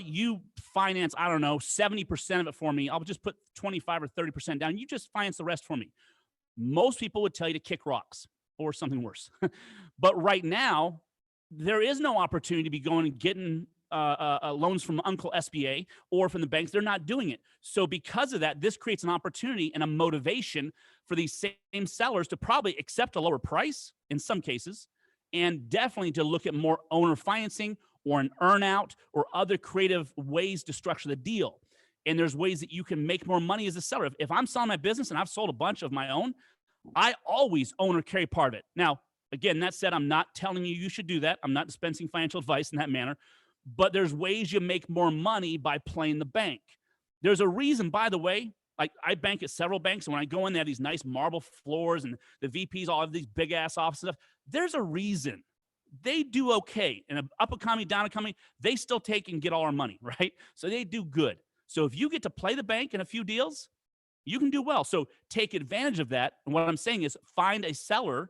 you finance, I don't know, 70% of it for me? I'll just put 25 or 30% down. You just finance the rest for me. Most people would tell you to kick rocks or something worse. But right now, there is no opportunity to be going and getting loans from Uncle SBA or from the banks. They're not doing it. So because of that, this creates an opportunity and a motivation for these same sellers to probably accept a lower price in some cases, and definitely to look at more owner financing or an earnout or other creative ways to structure the deal. And there's ways that you can make more money as a seller. If I'm selling my business and I've sold a bunch of my own, I always own or carry part of it. Now, Again, that said, I'm not telling you should do that. I'm not dispensing financial advice in that manner, but there's ways you make more money by playing the bank. There's a reason, by the way, like I bank at several banks, and when I go in, they have these nice marble floors, and the VPs all have these big ass offices and stuff. There's a reason they do okay. In an up economy, down economy, they still take and get all our money, right? So they do good. So if you get to play the bank in a few deals, you can do well. So take advantage of that. And what I'm saying is find a seller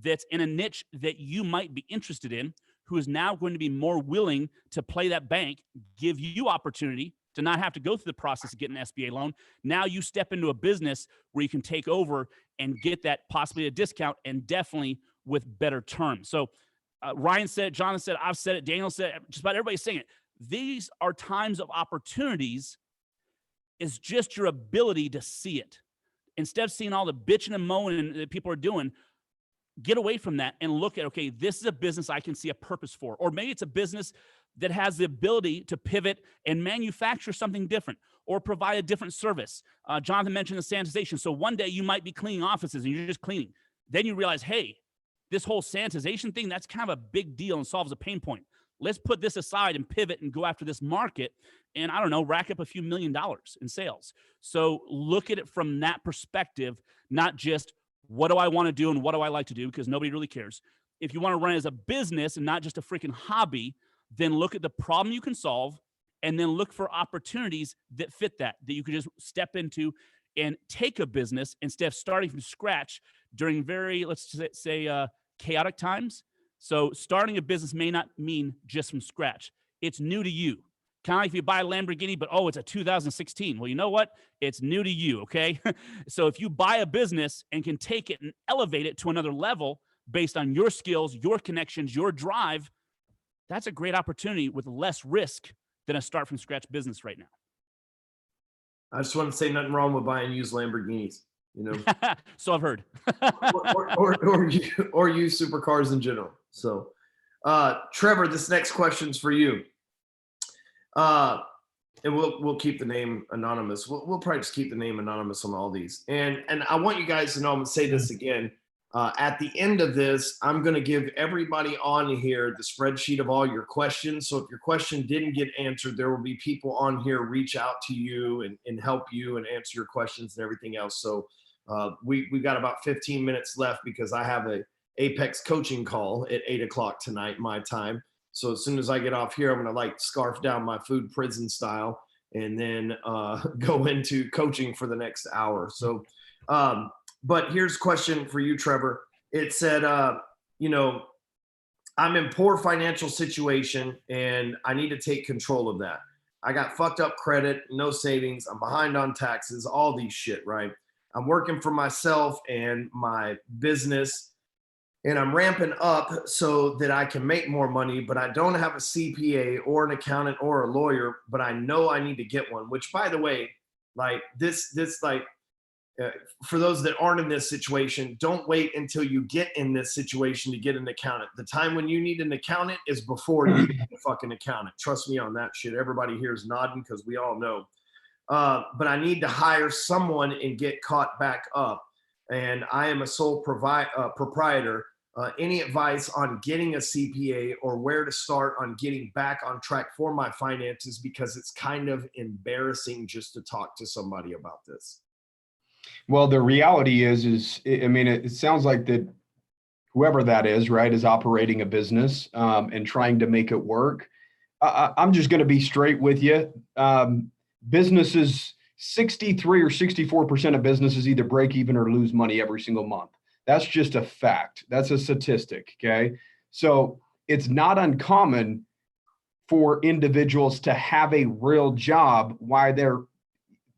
that's in a niche that you might be interested in, who is now going to be more willing to play that bank, give you opportunity to not have to go through the process of getting an SBA loan. Now you step into a business where you can take over and get that possibly a discount, and definitely with better terms. So Ryan said it, Jonathan said it, I've said it, Daniel said it, just about everybody's saying it. These are times of opportunities. Is just your ability to see it. Instead of seeing all the bitching and moaning that people are doing, get away from that and look at, okay, this is a business I can see a purpose for. Or maybe it's a business that has the ability to pivot and manufacture something different or provide a different service. Jonathan mentioned the sanitization. So one day you might be cleaning offices and you're just cleaning. Then you realize, hey, this whole sanitization thing, that's kind of a big deal and solves a pain point. Let's put this aside and pivot and go after this market and, I don't know, rack up a few $1 million in sales. So look at it from that perspective, not just what do I want to do and what do I like to do, because nobody really cares. If you want to run it as a business and not just a freaking hobby, then look at the problem you can solve and then look for opportunities that fit that you could just step into and take a business instead of starting from scratch during very, let's say, chaotic times. So starting a business may not mean just from scratch. It's new to you. Kind of like if you buy a Lamborghini, but it's a 2016. Well, you know what? It's new to you, okay? So if you buy a business and can take it and elevate it to another level based on your skills, your connections, your drive, that's a great opportunity with less risk than a start from scratch business right now. I just want to say nothing wrong with buying used Lamborghinis, you know. So I've heard. or used supercars in general. So, Trevor, this next question's for you. And we'll keep the name anonymous. We'll probably just keep the name anonymous on all these. And I want you guys to know, I'm gonna say this again. At the end of this, I'm gonna give everybody on here the spreadsheet of all your questions. So if your question didn't get answered, there will be people on here reach out to you and help you and answer your questions and everything else. So we got about 15 minutes left because I have a Apex coaching call at 8 o'clock tonight, my time. So as soon as I get off here, I'm going to scarf down my food prison style and then go into coaching for the next hour. So, but here's a question for you, Trevor. It said, I'm in poor financial situation and I need to take control of that. I got fucked up credit, no savings. I'm behind on taxes, all these shit, right? I'm working for myself and my business, and I'm ramping up so that I can make more money, but I don't have a CPA or an accountant or a lawyer, but I know I need to get one, which, by the way, for those that aren't in this situation, don't wait until you get in this situation to get an accountant. The time when you need an accountant is before you need a fucking accountant. Trust me on that shit. Everybody here is nodding because we all know. But I need to hire someone and get caught back up. And I am a sole proprietor. Any advice on getting a CPA or where to start on getting back on track for my finances? Because it's kind of embarrassing just to talk to somebody about this. Well, the reality is, it sounds like that whoever that is, right, is operating a business and trying to make it work. I'm just going to be straight with you. Businesses, 63 or 64% of businesses either break even or lose money every single month. That's just a fact. That's a statistic, okay? So it's not uncommon for individuals to have a real job while they're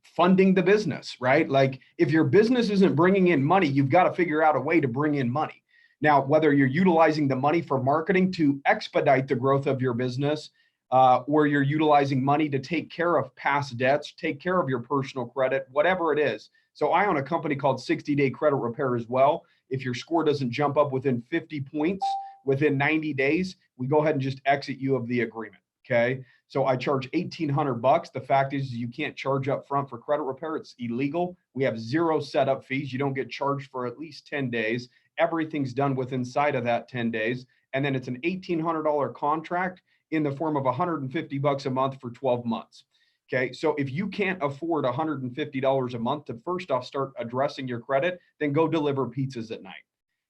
funding the business, right? Like if your business isn't bringing in money, you've got to figure out a way to bring in money. Now, whether you're utilizing the money for marketing to expedite the growth of your business, or you're utilizing money to take care of past debts, take care of your personal credit, whatever it is. So I own a company called 60-Day Credit Repair as well. If your score doesn't jump up within 50 points within 90 days, we go ahead and just exit you of the agreement, okay? So I charge $1,800. The fact is you can't charge up front for credit repair. It's illegal. We have 0 setup fees. You don't get charged for at least 10 days. everything's done within inside of that 10 days. And then it's an $1,800 contract in the form of $150 a month for 12 months. Okay. So if you can't afford $150 a month to first off start addressing your credit, then go deliver pizzas at night.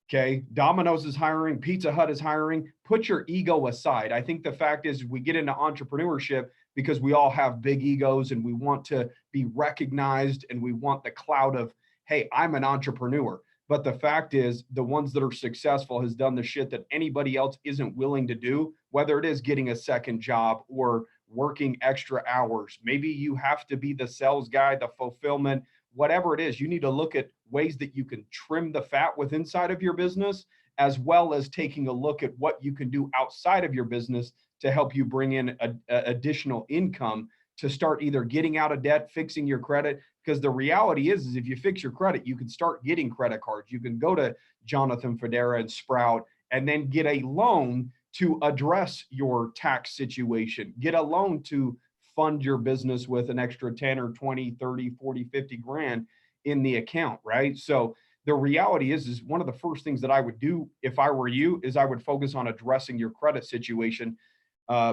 Okay. Domino's is hiring, Pizza Hut is hiring. Put your ego aside. I think the fact is we get into entrepreneurship because we all have big egos and we want to be recognized and we want the clout of, hey, I'm an entrepreneur. But the fact is the ones that are successful has done the shit that anybody else isn't willing to do, whether it is getting a second job or working extra hours. Maybe you have to be the sales guy, the fulfillment, whatever it is. You need to look at ways that you can trim the fat with inside of your business, as well as taking a look at what you can do outside of your business to help you bring in additional income to start either getting out of debt, fixing your credit. Because the reality is if you fix your credit, you can start getting credit cards. You can go to Jonathan Federa and Sprout and then get a loan to address your tax situation, get a loan to fund your business with an extra 10 or 20, 30, 40, 50 grand in the account, right? So the reality is one of the first things that I would do if I were you is I would focus on addressing your credit situation,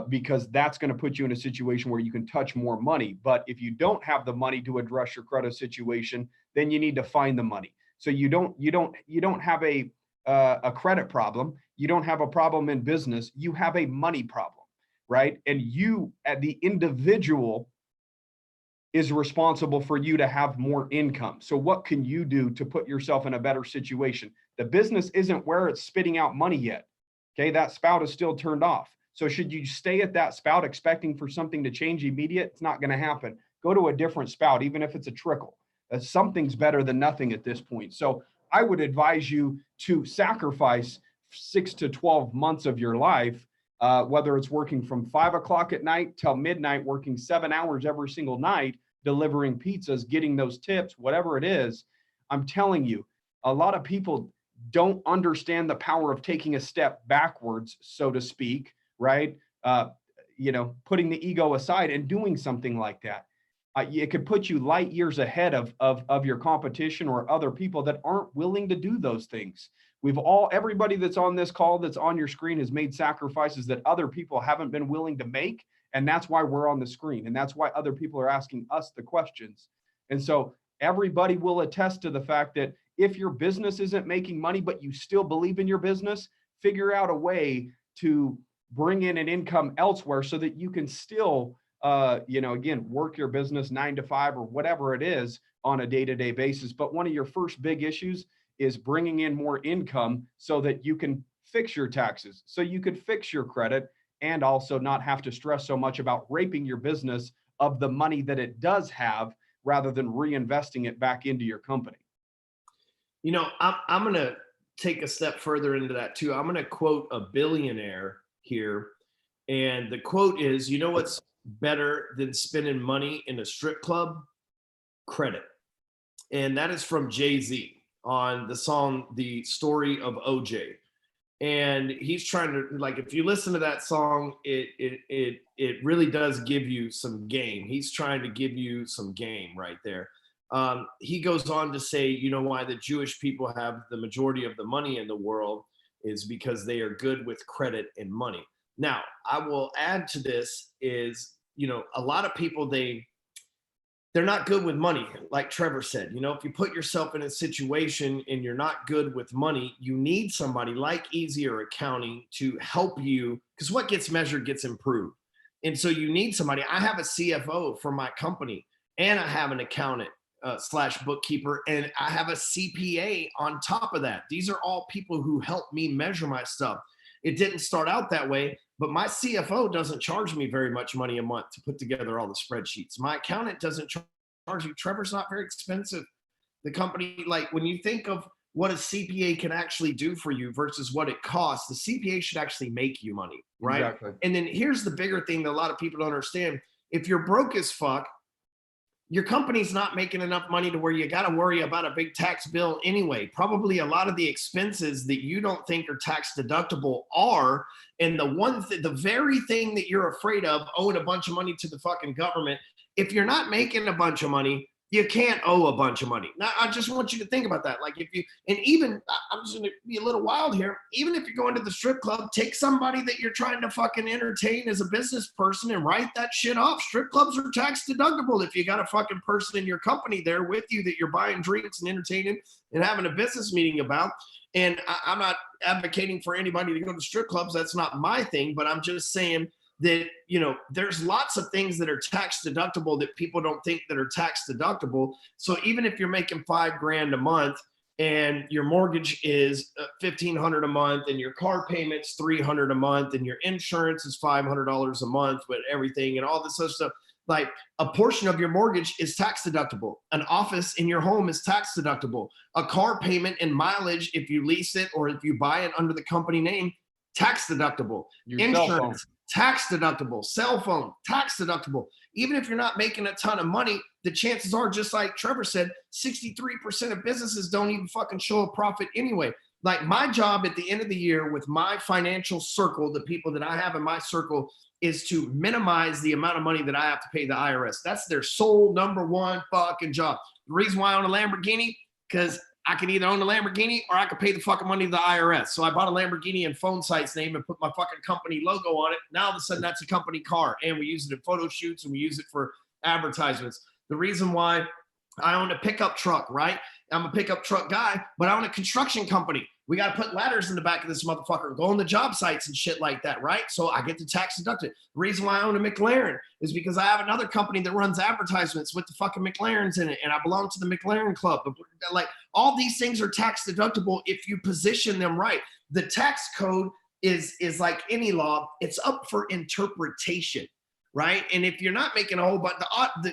because that's going to put you in a situation where you can touch more money. But if you don't have the money to address your credit situation, then you need to find the money. So you don't have a credit problem. You don't have a problem in business. You have a money problem, right? And you, at the individual, is responsible for you to have more income. So what can you do to put yourself in a better situation? The business isn't where it's spitting out money yet. Okay, that spout is still turned off. So should you stay at that spout expecting for something to change immediate? It's not going to happen. Go to a different spout, even if it's a trickle. Something's better than nothing at this point. So I would advise you to sacrifice 6 to 12 months of your life, whether it's working from 5 o'clock at night till midnight, working 7 hours every single night, delivering pizzas, getting those tips, whatever it is. I'm telling you, a lot of people don't understand the power of taking a step backwards, so to speak, right? Putting the ego aside and doing something like that. It could put you light years ahead of your competition or other people that aren't willing to do those things. Everybody that's on this call, that's on your screen, has made sacrifices that other people haven't been willing to make. And that's why we're on the screen. And that's why other people are asking us the questions. And so everybody will attest to the fact that if your business isn't making money, but you still believe in your business, figure out a way to bring in an income elsewhere so that you can still, again, work your business 9 to 5 or whatever it is on a day-to-day basis. But one of your first big issues is bringing in more income so that you can fix your taxes, so you could fix your credit, and also not have to stress so much about raping your business of the money that it does have rather than reinvesting it back into your company. I'm going to take a step further into that too. I'm going to quote a billionaire here. And the quote is, you know what's better than spending money in a strip club? Credit. And that is from Jay-Z on the song, The Story of OJ. And he's trying to, like, if you listen to that song, it really does give you some game. He's trying to give you some game right there. He goes on to say, you know why the Jewish people have the majority of the money in the world is because they are good with credit and money. Now, I will add to this is, a lot of people, they're not good with money. Like Trevor said, if you put yourself in a situation and you're not good with money, you need somebody like Easier Accounting to help you, because what gets measured gets improved. And so you need somebody. I have a CFO for my company, and I have an accountant / bookkeeper, and I have a CPA on top of that. These are all people who help me measure my stuff. It didn't start out that way, but my CFO doesn't charge me very much money a month to put together all the spreadsheets. My accountant doesn't charge you. Trevor's not very expensive. The company, like when you think of what a CPA can actually do for you versus what it costs, the CPA should actually make you money, right? Exactly. And then here's the bigger thing that a lot of people don't understand. If you're broke as fuck, your company's not making enough money to where you got to worry about a big tax bill anyway. Probably a lot of the expenses that you don't think are tax deductible are, and the very thing that you're afraid of, owing a bunch of money to the fucking government. If you're not making a bunch of money, You can't owe a bunch of money. Now, I just want you to think about that. Like if you, and even, I'm just going to be a little wild here. Even if you're going to the strip club, take somebody that you're trying to fucking entertain as a business person and write that shit off. Strip clubs are tax deductible if you got a fucking person in your company there with you that you're buying drinks and entertaining and having a business meeting about. And I'm not advocating for anybody to go to strip clubs. That's not my thing, but I'm just saying that, you know, there's lots of things that are tax deductible that people don't think that are tax deductible. So even if you're making $5,000 a month and your mortgage is $1,500 a month and your car payment's $300 a month and your insurance is $500 a month with everything and all this other stuff, like a portion of your mortgage is tax deductible. An office in your home is tax deductible. A car payment and mileage, if you lease it or if you buy it under the company name, tax deductible. Your cell phone. Insurance, tax deductible. Cell phone, tax deductible. Even if you're not making a ton of money, the chances are, just like Trevor said, 63% of businesses don't even fucking show a profit anyway. Like my job at the end of the year with my financial circle, the people that I have in my circle, is to minimize the amount of money that I have to pay the IRS. That's their sole number one fucking job. The reason why I own a Lamborghini, because I can either own a Lamborghini or I could pay the fucking money to the IRS. So I bought a Lamborghini in Phone Sight's name and put my fucking company logo on it. Now all of a sudden that's a company car, and we use it in photo shoots and we use it for advertisements. The reason why I own a pickup truck, right? I'm a pickup truck guy, but I own a construction company. We got to put ladders in the back of this motherfucker and go on the job sites and shit like that, right? So I get the tax deducted. The reason why I own a McLaren is because I have another company that runs advertisements with the fucking McLarens in it, and I belong to the McLaren Club. Like all these things are tax deductible if you position them right. The tax code is like any law; it's up for interpretation, right? And if you're not making a whole bunch,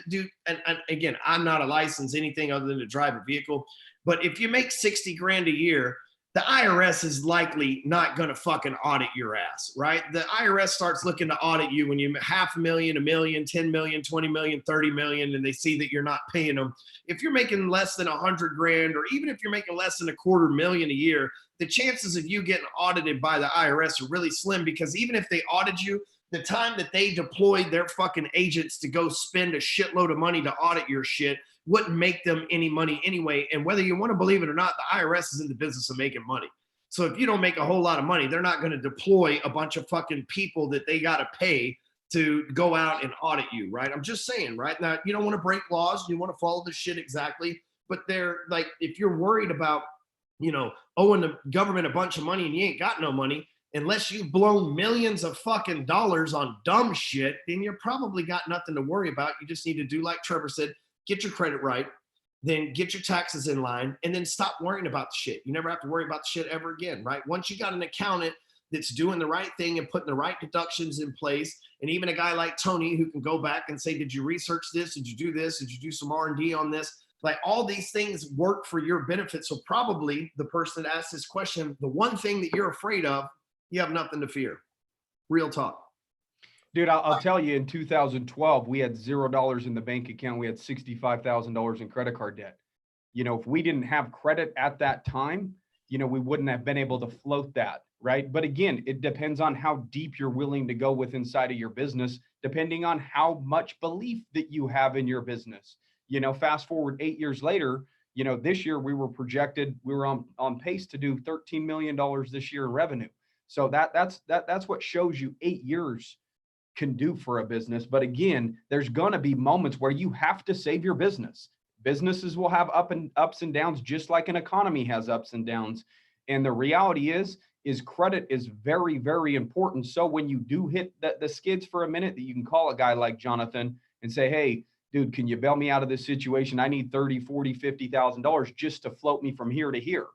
dude, and again, I'm not a licensed anything other than to drive a vehicle, but if you make $60,000 a year, the IRS is likely not going to fucking audit your ass, right? The IRS starts looking to audit you when you $500,000, $1 million, 10 million, 20 million, 30 million, and they see that you're not paying them. If you're making less than $100,000, or even if you're making less than $250,000 a year, the chances of you getting audited by the IRS are really slim, because even if they audit you, the time that they deployed their fucking agents to go spend a shitload of money to audit your shit wouldn't make them any money anyway. And whether you want to believe it or not, the IRS is in the business of making money. So if you don't make a whole lot of money, they're not going to deploy a bunch of fucking people that they got to pay to go out and audit you, right? I'm just saying, right? Now, you don't want to break laws. You want to follow the shit exactly. But they're like, if you're worried about, you know, owing the government a bunch of money and you ain't got no money, unless you've blown millions of fucking dollars on dumb shit, then you're probably got nothing to worry about. You just need to do like Trevor said, get your credit right, then get your taxes in line, and then stop worrying about the shit. You never have to worry about the shit ever again, right? Once you got an accountant that's doing the right thing and putting the right deductions in place, and even a guy like Tony who can go back and say, did you research this? Did you do this? Did you do some R&D on this? Like all these things work for your benefit. So probably the person that asked this question, the one thing that you're afraid of, you have nothing to fear. Real talk. Dude, I'll tell you, in 2012, we had $0 in the bank account. We had $65,000 in credit card debt. You know, if we didn't have credit at that time, you know, we wouldn't have been able to float that, right? But again, it depends on how deep you're willing to go with inside of your business, depending on how much belief that you have in your business. You know, fast forward 8 years later, you know, this year we were on pace to do $13 million this year in revenue. So that's what shows you 8 years can do for a business. But again, there's going to be moments where you have to save your business. Businesses will have ups and downs, just like an economy has ups and downs. And the reality is credit is very, very important. So when you do hit the skids for a minute, that you can call a guy like Jonathan and say, hey, dude, can you bail me out of this situation? I need $30,000, $40,000, $50,000 just to float me from here to here,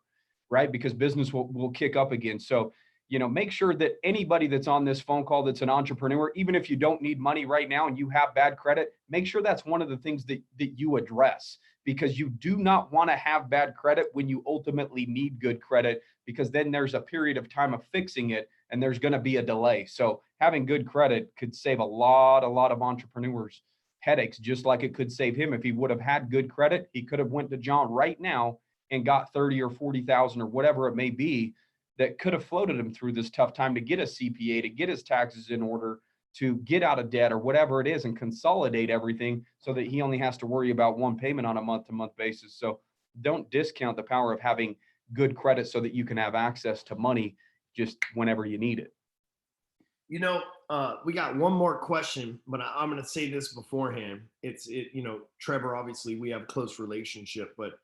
right? Because business will kick up again. So, you know, make sure that anybody that's on this phone call that's an entrepreneur, even if you don't need money right now and you have bad credit, make sure that's one of the things that you address, because you do not want to have bad credit when you ultimately need good credit, because then there's a period of time of fixing it and there's going to be a delay. So having good credit could save a lot of entrepreneurs headaches, just like it could save him. If he would have had good credit, he could have went to John right now and got 30 or 40,000 or whatever it may be that could have floated him through this tough time to get a CPA, to get his taxes in order, to get out of debt or whatever it is and consolidate everything so that he only has to worry about one payment on a month-to-month basis. So don't discount the power of having good credit so that you can have access to money just whenever you need it. You know, we got one more question, but I'm going to say this beforehand. Trevor, obviously we have a close relationship, but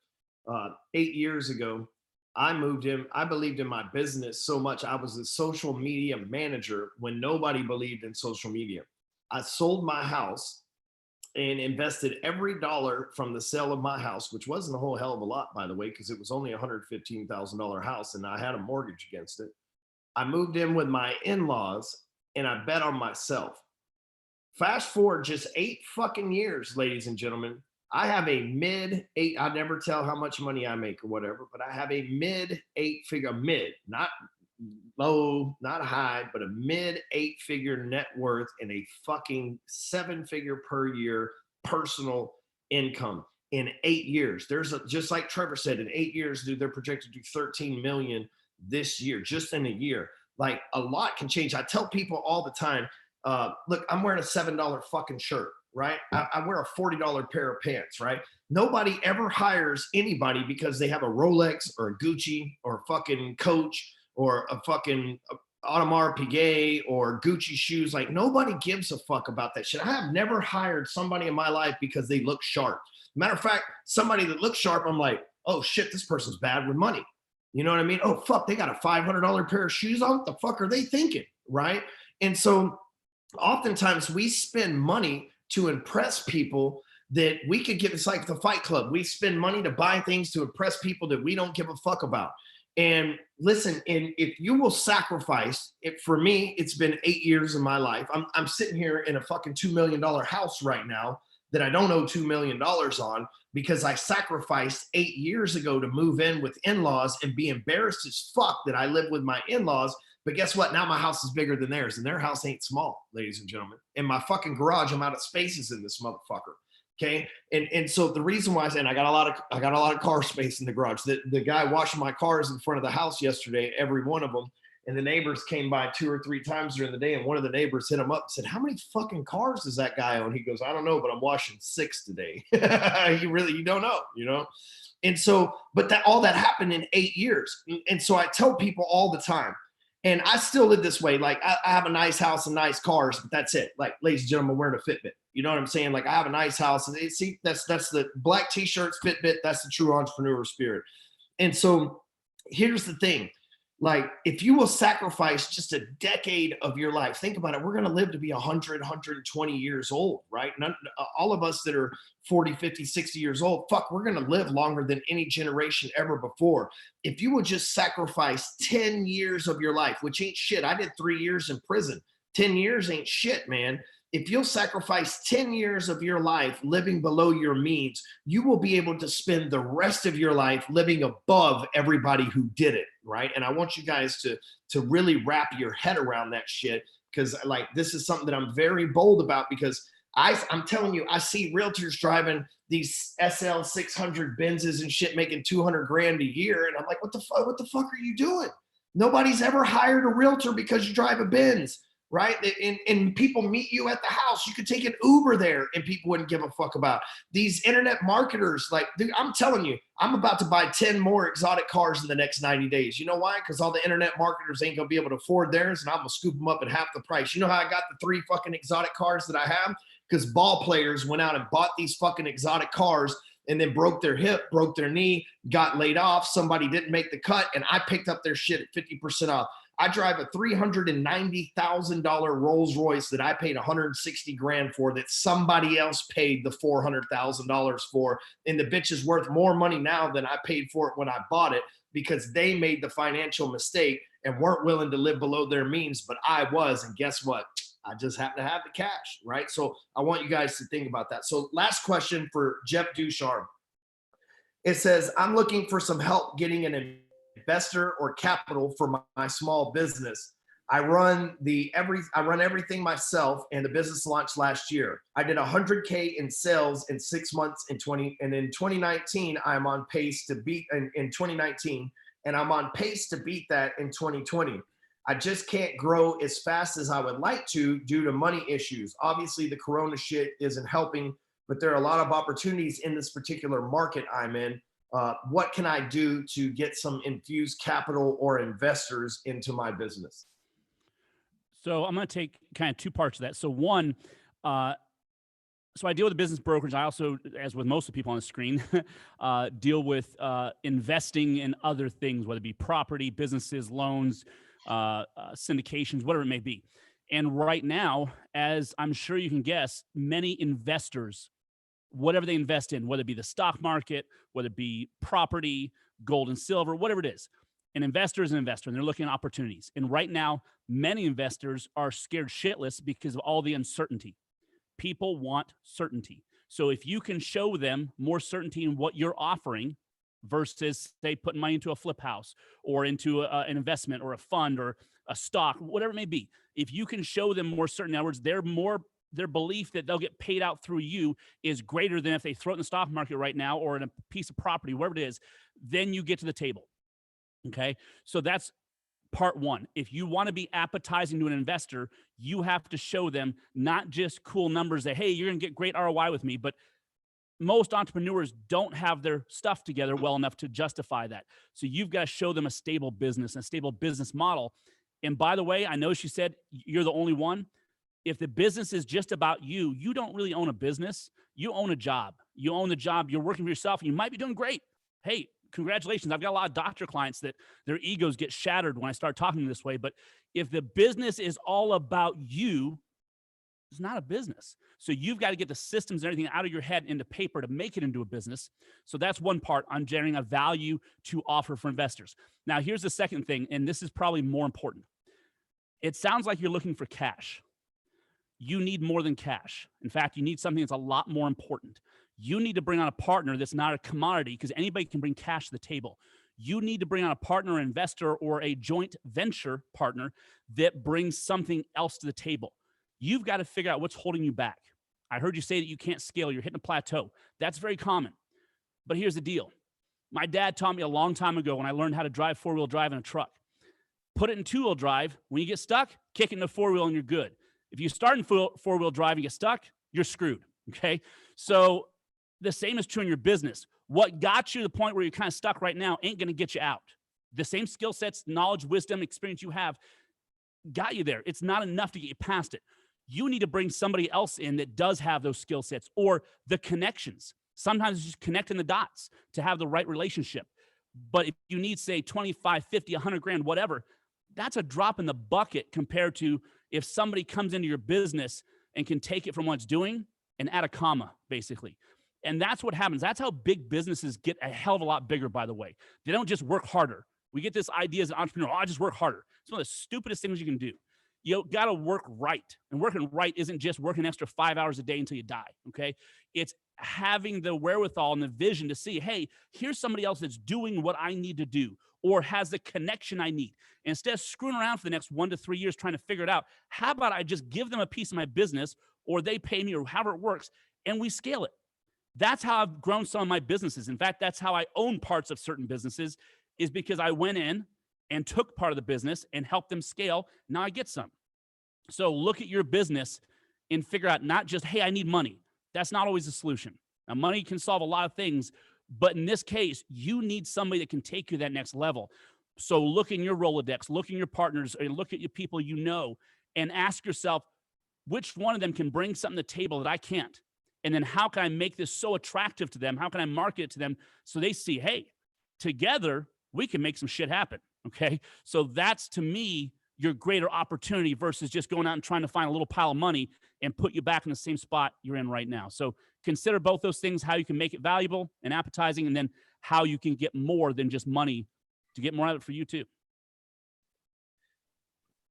8 years ago, I moved in. I believed in my business so much. I was a social media manager when nobody believed in social media. I sold my house and invested every dollar from the sale of my house, which wasn't a whole hell of a lot, by the way, because it was only a $115,000 house and I had a mortgage against it. I moved in with my in-laws and I bet on myself. Fast forward just 8 fucking years, ladies and gentlemen. I have a mid-8, I never tell how much money I make or whatever, but I have a mid-8-figure, not low, not high, but a mid-8-figure net worth and a fucking 7-figure per year personal income in 8 years. Just like Trevor said, in 8 years, dude, they're projected to do 13 million this year, just in a year. Like, a lot can change. I tell people all the time, look, I'm wearing a $7 fucking shirt, right? I wear a $40 pair of pants, right? Nobody ever hires anybody because they have a Rolex or a Gucci or a fucking Coach or a fucking Audemars Piguet or Gucci shoes. Like, nobody gives a fuck about that shit. I have never hired somebody in my life because they look sharp. Matter of fact, somebody that looks sharp, I'm like, oh shit, this person's bad with money. You know what I mean? Oh fuck, they got a $500 pair of shoes on. What the fuck are they thinking, right? And so oftentimes we spend money to impress people that we could give. It's like the Fight Club. We spend money to buy things to impress people that we don't give a fuck about. And listen, and if you will sacrifice it, for me, it's been 8 years of my life. I'm sitting here in a fucking $2 million house right now that I don't owe $2 million on because I sacrificed 8 years ago to move in with in-laws and be embarrassed as fuck that I live with my in-laws. But guess what? Now my house is bigger than theirs, and their house ain't small, ladies and gentlemen. In my fucking garage, I'm out of spaces in this motherfucker. Okay. And so the reason why I said I got a lot of car space in the garage. The guy washing my cars in front of the house yesterday, every one of them, and the neighbors came by 2 or 3 times during the day, and one of the neighbors hit him up and said, "How many fucking cars does that guy own?" He goes, "I don't know, but I'm washing 6 today." You don't know, you know? And so, but all that happened in 8 years. And so I tell people all the time, and I still live this way. Like, I have a nice house and nice cars, but that's it. Like, ladies and gentlemen, I'm wearing a Fitbit. You know what I'm saying? Like, I have a nice house, and see, that's the black t-shirts, Fitbit. That's the true entrepreneur spirit. And so here's the thing. Like, if you will sacrifice just a decade of your life, think about it. We're going to live to be 100, 120 years old, right? All of us that are 40, 50, 60 years old, fuck, we're going to live longer than any generation ever before. If you will just sacrifice 10 years of your life, which ain't shit. I did 3 years in prison. 10 years ain't shit, man. If you'll sacrifice 10 years of your life living below your means, you will be able to spend the rest of your life living above everybody who did it, right? And I want you guys to really wrap your head around that shit, because like, this is something that I'm very bold about, because I'm telling you, I see realtors driving these SL 600 Benzes and shit, making 200 grand a year. And I'm like, what the fuck are you doing? Nobody's ever hired a realtor because you drive a Benz. Right? And people meet you at the house. You could take an Uber there and people wouldn't give a fuck about. These internet marketers, like, dude, I'm telling you, I'm about to buy 10 more exotic cars in the next 90 days. You know why? Because all the internet marketers ain't gonna be able to afford theirs, and I'm gonna scoop them up at half the price. You know how I got the 3 fucking exotic cars that I have? Because ball players went out and bought these fucking exotic cars and then broke their hip, broke their knee, got laid off. Somebody didn't make the cut, and I picked up their shit at 50% off. I drive a $390,000 Rolls Royce that I paid 160 grand for, that somebody else paid the $400,000 for. And the bitch is worth more money now than I paid for it when I bought it, because they made the financial mistake and weren't willing to live below their means. But I was, and guess what? I just happen to have the cash, right? So I want you guys to think about that. So last question for Jeff Ducharme. It says, I'm looking for some help getting an investor or capital for my small business. I run everything myself, and the business launched last year. I did 100K in sales in 6 months in 2019. I'm on pace to beat in 2019, and I'm on pace to beat that in 2020. I just can't grow as fast as I would like to due to money issues. Obviously, the Corona shit isn't helping, but there are a lot of opportunities in this particular market I'm in. What can I do to get some infused capital or investors into my business? So I'm going to take kind of two parts of that. So one, so I deal with business brokers. I also, as with most of the people on the screen, deal with investing in other things, whether it be property, businesses, loans, syndications, whatever it may be. And right now, as I'm sure you can guess, many investors, whatever they invest in, whether it be the stock market, whether it be property, gold and silver, whatever it is, an investor is an investor and they're looking at opportunities. And right now, many investors are scared shitless because of all the uncertainty. People want certainty. So if you can show them more certainty in what you're offering versus, say, putting money into a flip house or into an investment or a fund or a stock, whatever it may be, if you can show them more certain, in other words, their belief that they'll get paid out through you is greater than if they throw it in the stock market right now or in a piece of property, wherever it is, then you get to the table. Okay. So that's part one. If you want to be appetizing to an investor, you have to show them not just cool numbers that, hey, you're going to get great ROI with me, but most entrepreneurs don't have their stuff together well enough to justify that. So you've got to show them a stable business, a stable business model. And by the way, I know she said you're the only one. If the business is just about you, you don't really own a business. You own a job. You own the job. You're working for yourself and you might be doing great. Hey, congratulations. I've got a lot of doctor clients that their egos get shattered when I start talking this way. But if the business is all about you, it's not a business. So you've got to get the systems and everything out of your head into paper to make it into a business. So that's one part on generating a value to offer for investors. Now, here's the second thing, and this is probably more important. It sounds like you're looking for cash. You need more than cash. In fact, you need something that's a lot more important. You need to bring on a partner that's not a commodity because anybody can bring cash to the table. You need to bring on a partner, an investor, or a joint venture partner that brings something else to the table. You've got to figure out what's holding you back. I heard you say that you can't scale. You're hitting a plateau. That's very common. But here's the deal. My dad taught me a long time ago when I learned how to drive four-wheel drive in a truck. Put it in two-wheel drive. When you get stuck, kick it into four-wheel and you're good. If you start in four-wheel drive and get stuck, you're screwed, okay? So the same is true in your business. What got you to the point where you're kind of stuck right now ain't going to get you out. The same skill sets, knowledge, wisdom, experience you have got you there. It's not enough to get you past it. You need to bring somebody else in that does have those skill sets or the connections. Sometimes it's just connecting the dots to have the right relationship. But if you need, say, 25, 50, 100 grand, whatever, that's a drop in the bucket compared to if somebody comes into your business and can take it from what it's doing and add a comma, basically. And that's what happens. That's how big businesses get a hell of a lot bigger, by the way. They don't just work harder. We get this idea as an entrepreneur, oh, I just work harder. It's one of the stupidest things you can do. You got to work right. And working right isn't just working an extra 5 hours a day until you die, okay? It's having the wherewithal and the vision to see, hey, here's somebody else that's doing what I need to do or has the connection I need. And instead of screwing around for the next 1 to 3 years trying to figure it out, how about I just give them a piece of my business or they pay me or however it works and we scale it. That's how I've grown some of my businesses. In fact, that's how I own parts of certain businesses is because I went in and took part of the business and helped them scale. Now I get some. So look at your business and figure out not just, hey, I need money. That's not always the solution. Now, money can solve a lot of things, but in this case, you need somebody that can take you to that next level. So look in your Rolodex, look in your partners, and look at your people you know, and ask yourself, which one of them can bring something to the table that I can't? And then how can I make this so attractive to them? How can I market it to them so they see, hey, together, we can make some shit happen, okay? So that's, to me, your greater opportunity versus just going out and trying to find a little pile of money and put you back in the same spot you're in right now. So consider both those things, how you can make it valuable and appetizing, and then how you can get more than just money to get more out of it for you too.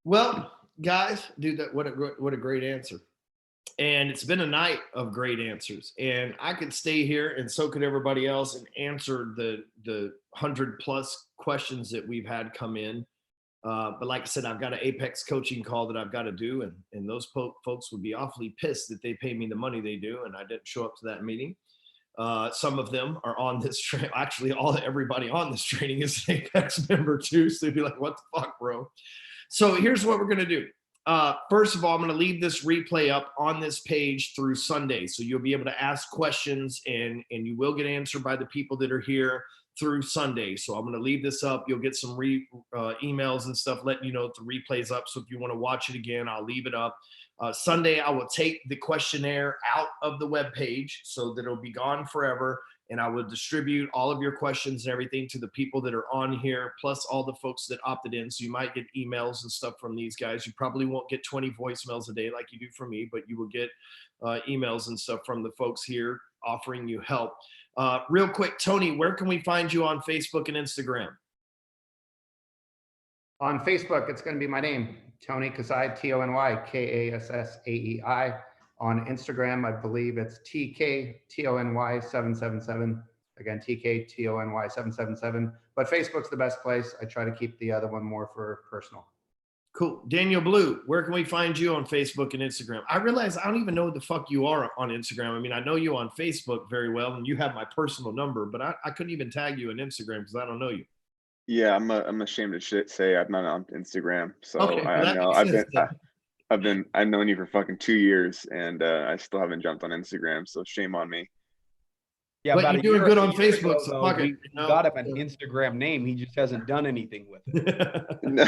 Well, guys, dude, what a great answer. And it's been a night of great answers. And I could stay here and so could everybody else and answer the 100+ questions that we've had come in. But like I said, I've got an Apex coaching call that I've got to do. And those folks would be awfully pissed that they pay me the money they do. And I didn't show up to that meeting. Some of them are on this train. Actually, everybody on this training is an Apex member too. So they'd be like, what the fuck, bro? So here's what we're going to do. First of all, I'm going to leave this replay up on this page through Sunday. So you'll be able to ask questions and you will get answered by the people that are here through Sunday. So I'm going to leave this up. You'll get some emails and stuff letting you know if the replay's up. So if you want to watch it again, I'll leave it up. Sunday, I will take the questionnaire out of the web page so that it'll be gone forever. And I will distribute all of your questions and everything to the people that are on here, plus all the folks that opted in. So you might get emails and stuff from these guys. You probably won't get 20 voicemails a day like you do from me, but you will get emails and stuff from the folks here offering you help. Real quick, Tony, where can we find you on Facebook and Instagram? On Facebook, it's going to be my name, Tony Kasai, Tony Kassaei. On Instagram, I believe it's TKTONY777. Again, TKTONY777. But Facebook's the best place. I try to keep the other one more for personal. Cool. Daniel Blue, where can we find you on Facebook and Instagram? I realize I don't even know what the fuck you are on Instagram. I mean, I know you on Facebook very well, and you have my personal number, but I couldn't even tag you on Instagram because I don't know you. Yeah, I'm ashamed to say I'm not on Instagram. So Okay, well, I know I've known you for fucking 2 years, and I still haven't jumped on Instagram. So shame on me. Yeah, But about you're doing good on a year Facebook, ago, so though, fuck we it, you know? got him an Instagram name. He just hasn't done anything with it.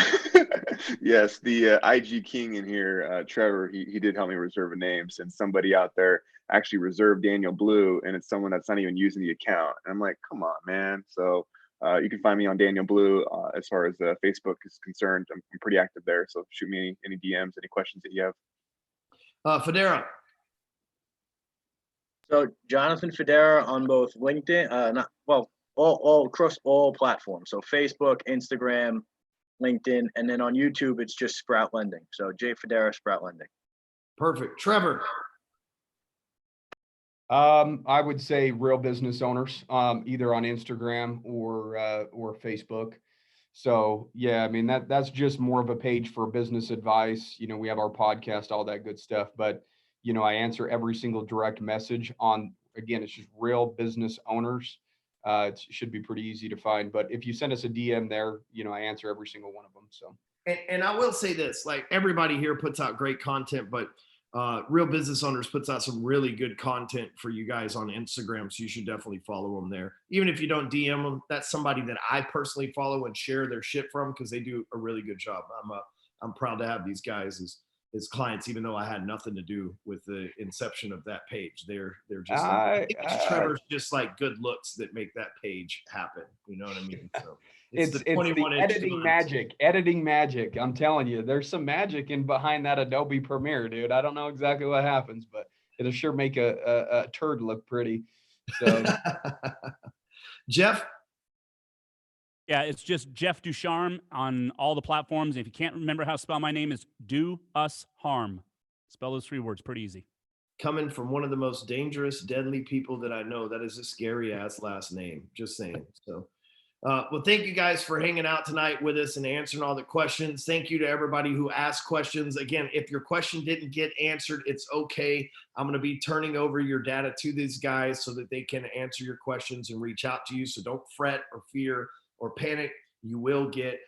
Yes, the IG King in here, Trevor, he did help me reserve a name, since somebody out there actually reserved Daniel Blue, and it's someone that's not even using the account. And I'm like, come on, man. So you can find me on Daniel Blue. As far as Facebook is concerned, I'm pretty active there. So shoot me any DMs, any questions that you have. Federa. So Jonathan Federa on both LinkedIn, all across all platforms. So Facebook, Instagram, LinkedIn, and then on YouTube, it's just Sprout Lending. So Jay Federa, Sprout Lending. Perfect. Trevor. I would say real business owners, either on Instagram or Facebook. So yeah, I mean that's just more of a page for business advice. You know, we have our podcast, all that good stuff, but you know, I answer every single direct message on, again, it's just real business owners. It should be pretty easy to find, but if you send us a DM there, you know, I answer every single one of them. So, And I will say this, like everybody here puts out great content, but Real Business Owners puts out some really good content for you guys on Instagram. So you should definitely follow them there. Even if you don't DM them, that's somebody that I personally follow and share their shit from, because they do a really good job. I'm proud to have these guys as clients, even though I had nothing to do with the inception of that page. They're just I think it's Trevor's just like good looks that make that page happen. You know what I mean? So it's the editing magic. I'm telling you, there's some magic in behind that Adobe Premiere, dude. I don't know exactly what happens, but it'll sure make a turd look pretty. So Jeff. Yeah, it's just Jeff Ducharme on all the platforms. If you can't remember how to spell my name, it's Do Us Harm. Spell those 3 words, pretty easy. Coming from one of the most dangerous, deadly people that I know. That is a scary ass last name. Just saying. So, well, thank you guys for hanging out tonight with us and answering all the questions. Thank you to everybody who asked questions. Again, if your question didn't get answered, it's okay. I'm going to be turning over your data to these guys so that they can answer your questions and reach out to you. So don't fret or fear or panic. You will get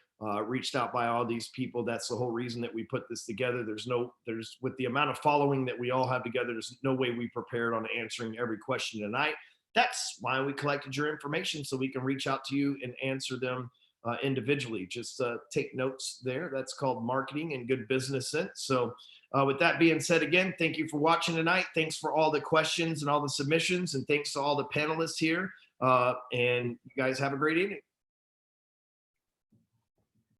reached out by all these people. That's the whole reason that we put this together. There's with the amount of following that we all have together, there's no way we prepared on answering every question tonight. That's why we collected your information, so we can reach out to you and answer them individually. Just take notes there. That's called marketing and good business sense. So with that being said, again, thank you for watching tonight. Thanks for all the questions and all the submissions, and thanks to all the panelists here. And you guys have a great evening.